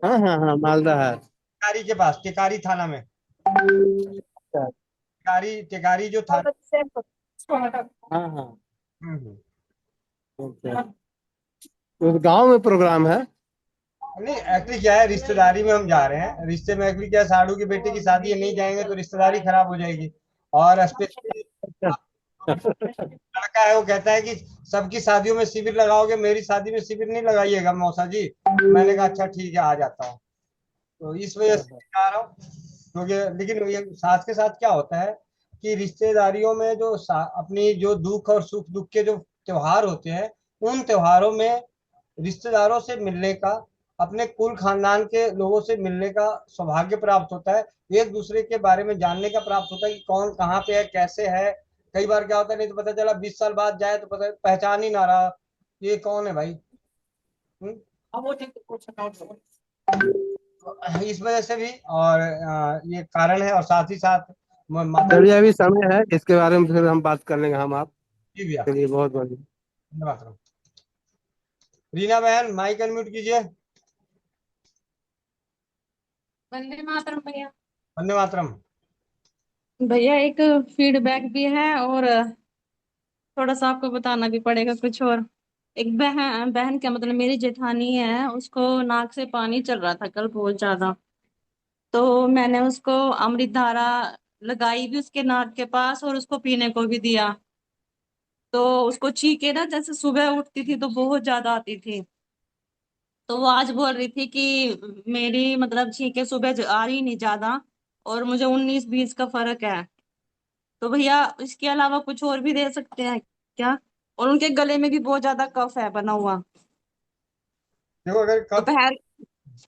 हाँ हाँ हाँ, मालदा है। टेकारी के पास, टेकारी थाना में, अच्छा, टेकारी, टेकारी जो थाना। हाँ हाँ। हम्म। अच्छा, तो गांव में प्रोग्राम है? नहीं एक्चुअली क्या है, रिश्तेदारी में हम जा रहे हैं, रिश्ते में एक्चुअली क्या है, साड़ू की बेटे की शादी है, नहीं जाएंगे तो रिश्तेदारी खराब हो जाएगी। और स्पेशली लड़का है, वो कहता है कि सबकी शादियों में शिविर लगाओगे, मेरी शादी में शिविर नहीं लगाइएगा मौसा जी। मैंने कहा अच्छा ठीक है, आ जाता हूँ। तो इस वजह से आ रहा हूँ, क्योंकि लेकिन ये साथ के साथ क्या होता है कि रिश्तेदारियों में जो अपनी जो दुख और सुख दुख के जो त्योहार होते हैं, उन त्योहारों में रिश्तेदारों से मिलने का, अपने कुल खानदान के लोगों से मिलने का सौभाग्य प्राप्त होता है। एक दूसरे के बारे में जानने का प्राप्त होता है कि कौन कहाँ पे है, कैसे है। कई बार क्या होता है, नहीं तो पता चला 20 साल बाद जाए तो पता पहचान ही ना रहा, ये कौन है भाई। इस वजह से भी, और ये कारण है, और साथ ही साथ माता। चलिए, अभी समय है, इसके बारे में फिर हम बात कर लेंगे, हम आप। जी भैया, चलिए, बहुत बढ़िया। धन्यवाद। रीना बहन माइक अनम्यूट कीजिए। वंदे मातरम भैया। वंदे मातरम। भैया एक फीडबैक भी है, और थोड़ा सा आपको बताना भी पड़ेगा कुछ और। एक बहन बहन क्या मतलब, मेरी जेठानी है, उसको नाक से पानी चल रहा था कल बहुत ज्यादा। तो मैंने उसको अमृत धारा लगाई भी उसके नाक के पास और उसको पीने को भी दिया। तो उसको छींके ना जैसे सुबह उठती थी तो बहुत ज्यादा आती थी। तो वो आज बोल रही थी कि मेरी मतलब छींके सुबह आ रही नहीं ज्यादा, और मुझे 19-20 का फर्क है। तो भैया इसके अलावा कुछ और भी दे सकते हैं क्या? और उनके गले में भी बहुत ज्यादा कफ है बना हुआ। देखो अगर कफ, दोपहर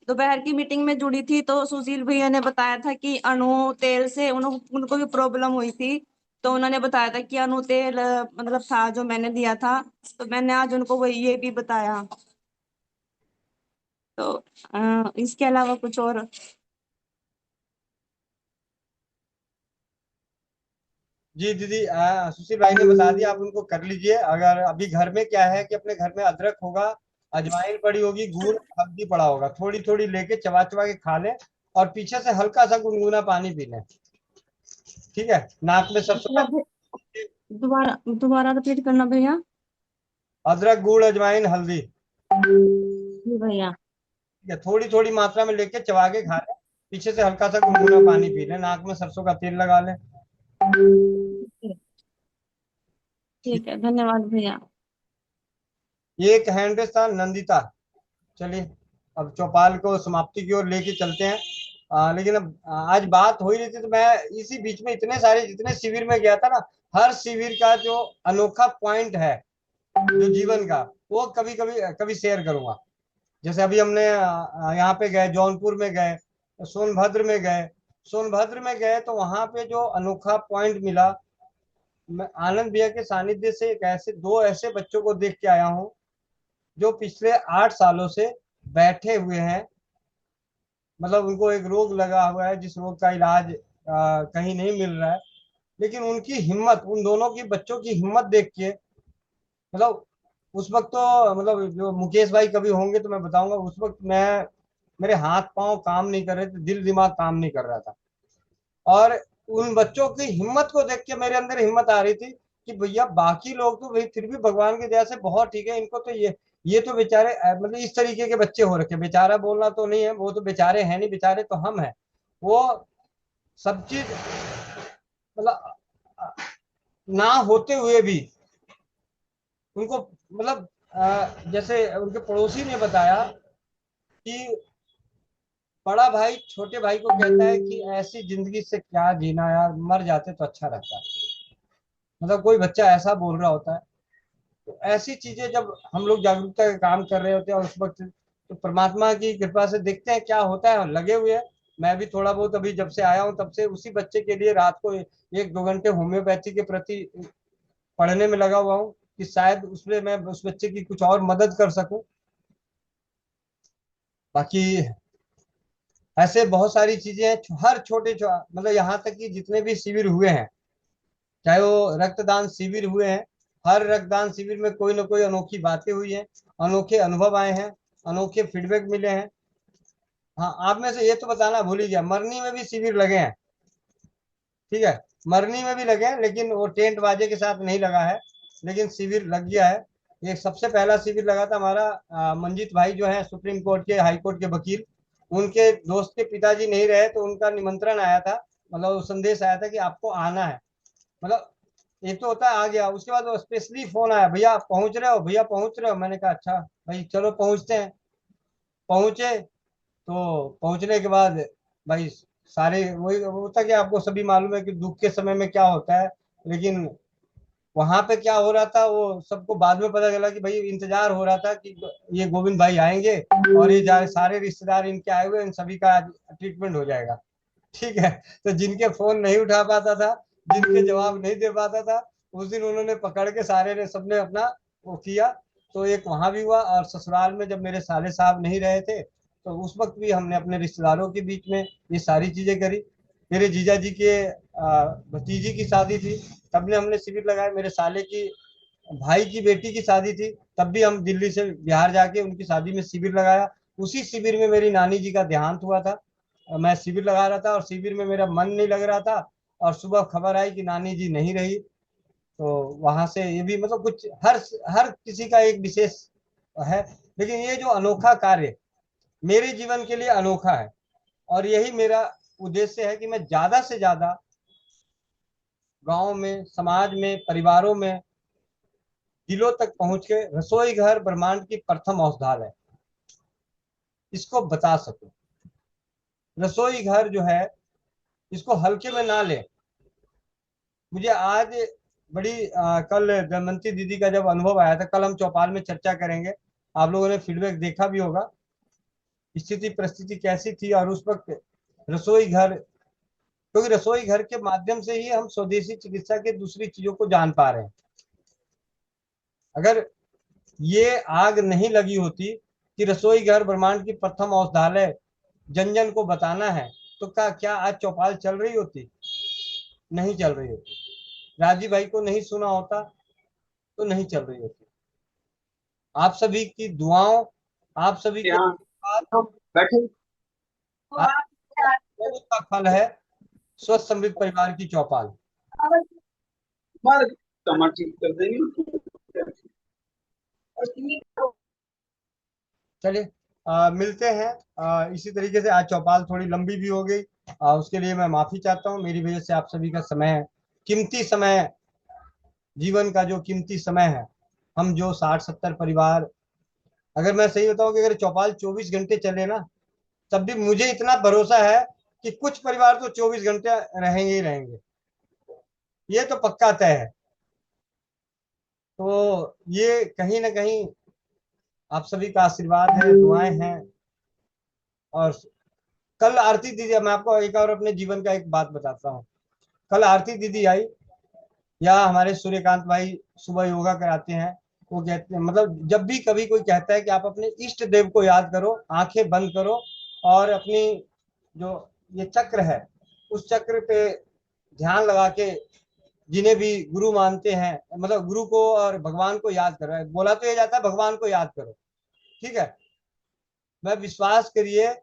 दोपहर की मीटिंग में जुड़ी थी तो सुशील भैया ने बताया था कि अणु तेल से उनको भी प्रॉब्लम हुई थी। तो उन्होंने बताया था कि अणु तेल मतलब था जो मैंने दिया था। तो मैंने आज उनको वही ये भी बताया। तो इसके अलावा कुछ और? जी दीदी, सुशील भाई ने बता दिया, आप उनको कर लीजिए। अगर अभी घर में क्या है कि अपने घर में अदरक होगा, अजवाइन पड़ी होगी, गुड़ हल्दी पड़ा होगा, थोड़ी थोड़ी लेके चबा चबा के खा लें और पीछे से हल्का सा गुनगुना पानी पी लें। ठीक है, नाक में सरसों का, दोबारा दोबारा रिपीट करना भैया। अदरक गुड़ अजवाइन हल्दी, जी भैया। ठीक है, थोड़ी थोड़ी मात्रा में लेके चबा के खा लें, पीछे से हल्का सा गुनगुना पानी पी लें, नाक में सरसों का तेल लगा लें। ठीक है, धन्यवाद भैया। ये एक हैंड था नंदिता। चलिए, अब चौपाल को समाप्ति की ओर लेके चलते हैं। लेकिन अब आज बात हो ही रही थी तो मैं इसी बीच में इतने सारे जितने शिविर में गया था ना, हर शिविर का जो अनोखा पॉइंट है जो जीवन का, वो कभी कभी कभी शेयर करूंगा। जैसे अभी हमने यहाँ पे गए, जौनपुर में गए, सोनभद्र में गए तो वहां पे जो अनोखा पॉइंट मिला, मैं आनंद भैया के सानिध्य से एक ऐसे दो ऐसे बच्चों को देख के आया हूँ जो पिछले 8 सालों से बैठे हुए हैं। मतलब उनको एक रोग लगा हुआ है जिस रोग का इलाज कहीं नहीं मिल रहा है, लेकिन उनकी हिम्मत, उन दोनों की बच्चों की हिम्मत देख के, मतलब उस वक्त तो, मतलब जो मुकेश भाई कभी होंगे तो मैं बताऊंगा, उस वक्त मैं, मेरे हाथ पांव काम नहीं कर रहे थे, दिल दिमाग काम नहीं कर रहा था। और उन बच्चों की हिम्मत को देख के मेरे अंदर हिम्मत आ रही थी कि भैया बाकी लोग तो भाई फिर भी भगवान की दया से बहुत ठीक है, इनको तो ये तो बेचारे मतलब इस तरीके के बच्चे हो रखे, बेचारा बोलना तो नहीं है, वो तो बेचारे हैं नहीं, बेचारे तो हम हैं। वो सब चीज मतलब ना होते हुए भी उनको, मतलब जैसे उनके पड़ोसी ने बताया कि बड़ा भाई छोटे भाई को कहता है कि ऐसी जिंदगी से क्या जीना यार, मर जाते तो अच्छा रहता। मतलब कोई बच्चा ऐसा बोल रहा होता है। तो ऐसी चीजें जब हम लोग जागरूकता का काम कर रहे होते हैं उस वक्त, तो परमात्मा की कृपा से देखते हैं क्या होता है, लगे हुए हैं। मैं भी थोड़ा बहुत अभी जब से आया हूँ तब से उसी बच्चे के लिए रात को 1-2 घंटे होम्योपैथी के प्रति पढ़ने में लगा हुआ हूँ कि शायद उसमें मैं उस बच्चे की कुछ और मदद कर सकूं। बाकी ऐसे बहुत सारी चीजें हैं, हर मतलब यहाँ तक कि जितने भी शिविर हुए हैं, चाहे वो रक्तदान शिविर हुए हैं, हर रक्तदान शिविर में कोई ना कोई अनोखी बातें हुई हैं, अनोखे अनुभव आए हैं, अनोखे फीडबैक मिले हैं। हाँ, आप में से ये तो बताना भूल ही गया, मरनी में भी शिविर लगे हैं। ठीक है, मरनी में भी लगे हैं, लेकिन वो टेंट बाजे के साथ नहीं लगा है, लेकिन शिविर लग गया है। ये सबसे पहला शिविर लगा था हमारा, मंजीत भाई जो है सुप्रीम कोर्ट के, हाई कोर्ट के वकील, उनके दोस्त के पिताजी नहीं रहे तो उनका निमंत्रण आया था, मतलब संदेश आया था कि आपको आना है। मतलब एक तो होता है आ गया, उसके बाद स्पेशली फोन आया, भैया आप पहुंच रहे हो, भैया पहुंच रहे हो। मैंने कहा अच्छा भाई चलो पहुंचते हैं। पहुंचे, तो पहुंचने के बाद भाई सारे वही होता कि आपको सभी मालूम है कि दुख के समय में क्या होता है, लेकिन वहां पे क्या हो रहा था वो सबको बाद में पता चला कि भाई इंतजार हो रहा था कि ये गोविंद भाई आएंगे और ये सारे रिश्तेदार इनके आए हुए, इन सभी का ट्रीटमेंट हो जाएगा। ठीक है, तो जिनके फोन नहीं उठा पाता था, जिनके जवाब नहीं दे पाता था, उस दिन उन्होंने पकड़ के सारे ने, सबने अपना वो किया। तो एक वहां भी हुआ, और ससुराल में जब मेरे साले साहब नहीं रहे थे तो उस वक्त भी हमने अपने रिश्तेदारों के बीच में ये सारी चीजें करी। मेरे जीजा जी के भतीजी की शादी थी, तब ने हमने शिविर लगाए। मेरे साले की भाई की बेटी की शादी थी, तब भी हम दिल्ली से बिहार जाके उनकी शादी में शिविर लगाया। उसी शिविर में मेरी नानी जी का देहांत हुआ था, मैं शिविर लगा रहा था और शिविर में मेरा मन नहीं लग रहा था, और सुबह खबर आई कि नानी जी नहीं रही। तो वहां से ये भी मतलब कुछ, हर हर किसी का एक विशेष है, लेकिन ये जो अनोखा कार्य मेरे जीवन के लिए अनोखा है। और यही मेरा उद्देश्य है कि मैं ज्यादा से ज्यादा गांव में, समाज में, परिवारों में, दिलों तक पहुंच के रसोई घर ब्रह्मांड की प्रथम औषधाल है, इसको बता सको। रसोई घर जो है इसको हल्के में ना ले। मुझे आज बड़ी कल दमयंती दीदी का जब अनुभव आया था, कल हम चौपाल में चर्चा करेंगे, आप लोगों ने फीडबैक देखा भी होगा, स्थिति परिस्थिति कैसी थी। और उस वक्त रसोई घर, क्योंकि रसोई घर के माध्यम से ही हम स्वदेशी चिकित्सा के दूसरी चीजों को जान पा रहे हैं। अगर ये आग नहीं लगी होती कि रसोई घर ब्रह्मांड की प्रथम औषधालय जन जन को बताना है, तो क्या आज चौपाल चल रही होती? नहीं चल रही होती। राजीव भाई को नहीं सुना होता तो नहीं चल रही होती। आप सभी की दुआओं, आप सभी के का फल है स्वस्थ समृद्ध परिवार की चौपाल। चलिए मिलते हैं। इसी तरीके से आज चौपाल थोड़ी लंबी भी हो गई, उसके लिए मैं माफी चाहता हूँ। मेरी वजह से आप सभी का समय, कीमती समय, जीवन का जो कीमती समय है, हम जो 60-70 परिवार, अगर मैं सही बताऊं कि अगर चौपाल 24 घंटे चले ना, तब भी मुझे इतना भरोसा है कि कुछ परिवार तो 24 घंटे रहेंगे ही रहेंगे, ये तो पक्का तय है। तो ये कहीं ना कहीं आप सभी का आशीर्वाद है, दुआएं हैं। और कल आरती दीदी, मैं आपको एक और अपने जीवन का एक बात बताता हूँ। कल आरती दीदी आई, या हमारे सूर्यकांत भाई सुबह योगा कराते हैं, वो कहते हैं, मतलब जब भी कभी कोई कहता है कि आप अपने इष्ट देव को याद करो, आंखें बंद करो और अपनी जो ये चक्र है उस चक्र पे ध्यान लगा के, जिन्हें भी गुरु मानते हैं, मतलब गुरु को और भगवान को याद करो। बोला तो ये जाता है भगवान को याद करो, ठीक है। मैं, विश्वास करिए,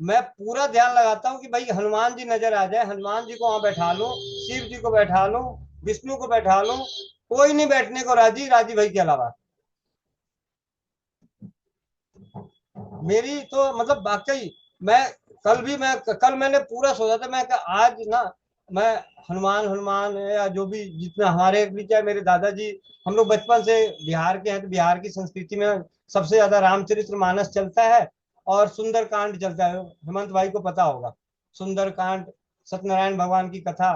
मैं पूरा ध्यान लगाता हूँ कि भाई हनुमान जी नजर आ जाए, हनुमान जी को वहां बैठा लूं, शिव जी को बैठा लूं, विष्णु को बैठा लूं, कोई नहीं बैठने को राजी, राजी भाई के अलावा। मेरी तो मतलब वाकई, मैं कल मैंने पूरा सोचा था, मैं आज ना मैं हनुमान हनुमान या जो भी जितना हमारे बीच है, मेरे दादाजी, हम लोग बचपन से बिहार के हैं, तो बिहार की संस्कृति में सबसे ज्यादा रामचरित्र मानस चलता है और सुंदर कांड चलता है। हेमंत भाई को पता होगा सुंदर कांड, सत्यनारायण भगवान की कथा।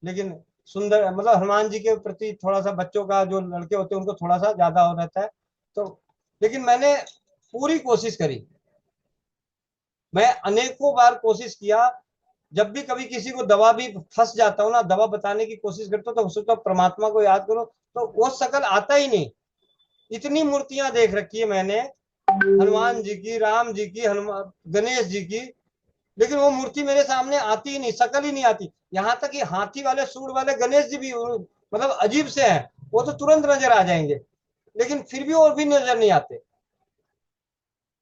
लेकिन सुंदर मतलब हनुमान जी के प्रति थोड़ा सा बच्चों का, जो लड़के होते हैं उनको थोड़ा सा ज्यादा हो रहता है। तो लेकिन मैंने पूरी कोशिश करी, मैं अनेकों बार कोशिश किया, जब भी कभी किसी को दवा भी फंस जाता हूँ ना, दवा बताने की कोशिश करता हूँ तो सोचता हूँ परमात्मा को याद करो, तो वो शकल आता ही नहीं। इतनी मूर्तियां देख रखी है मैंने, हनुमान जी की, राम जी की, हनुमान, गणेश जी की, लेकिन वो मूर्ति मेरे सामने आती ही नहीं, शकल ही नहीं आती। यहाँ तक कि हाथी वाले सूंड वाले गणेश जी भी मतलब अजीब से हैं, वो तो तुरंत नजर आ जाएंगे, लेकिन फिर भी और भी नजर नहीं आते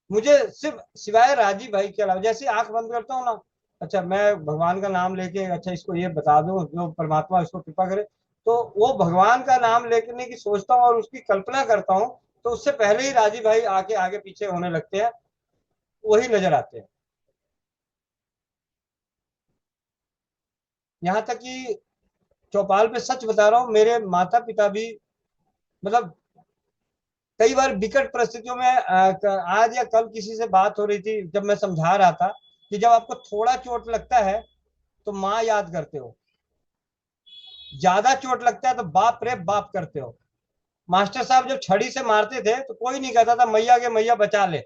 मुझे, सिर्फ सिवाय राजीव भाई के अलावा। जैसे आंख बंद करता हूँ ना, अच्छा मैं भगवान का नाम लेके, अच्छा इसको ये बता दूं, जो परमात्मा इसको कृपा करे, तो वो भगवान का नाम लेने की सोचता हूँ और उसकी कल्पना करता हूँ, तो उससे पहले ही राजीव भाई आके आगे पीछे होने लगते हैं, वही नजर आते हैं। यहाँ तक कि चौपाल पे सच बता रहा हूँ, मेरे माता पिता भी मतलब कई बार विकट परिस्थितियों में, आज या कल किसी से बात हो रही थी, जब मैं समझा रहा था कि जब आपको थोड़ा चोट लगता है तो माँ याद करते हो, ज्यादा चोट लगता है तो बाप रे बाप करते हो। मास्टर साहब जब छड़ी से मारते थे तो कोई नहीं कहता था मैया के मैया बचा ले,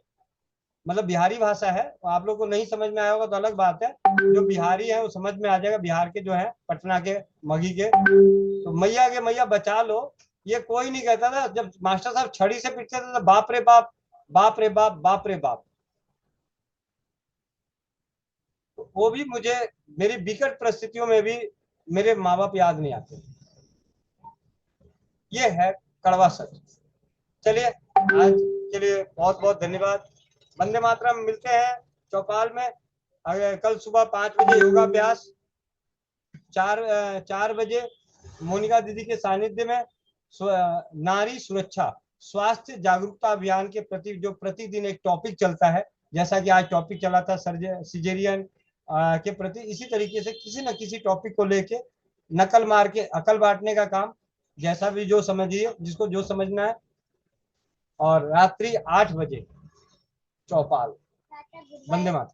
मतलब बिहारी भाषा है, तो आप लोग को नहीं समझ में आया होगा तो अलग बात है, जो बिहारी है वो समझ में आ जाएगा, बिहार के जो है पटना के मगही के, तो मैया के मैया बचा लो, ये कोई नहीं कहता था। जब मास्टर साहब छड़ी से पीटते थे तो बाप रे बाप, बाप रे बाप, बाप रे बाप। तो वो भी मुझे मेरी विकट परिस्थितियों में भी मेरे माँ बाप याद नहीं आते, ये है कड़वा सच। चलिए आज के लिए बहुत बहुत धन्यवाद। वंदे मातरम। मिलते हैं चौपाल में कल सुबह 5 बजे योगाभ्यास, 4 बजे मोनिका दीदी के सानिध्य में नारी सुरक्षा स्वास्थ्य जागरूकता अभियान के प्रति जो प्रतिदिन एक टॉपिक चलता है, जैसा कि आज टॉपिक चला था सिजेरियन के प्रति, इसी तरीके से किसी न किसी टॉपिक को लेके नकल मार के अकल बांटने का काम, जैसा भी जो समझिए, जिसको जो समझना है। और रात्रि 8 बजे चौपाल। वंदे मातरम।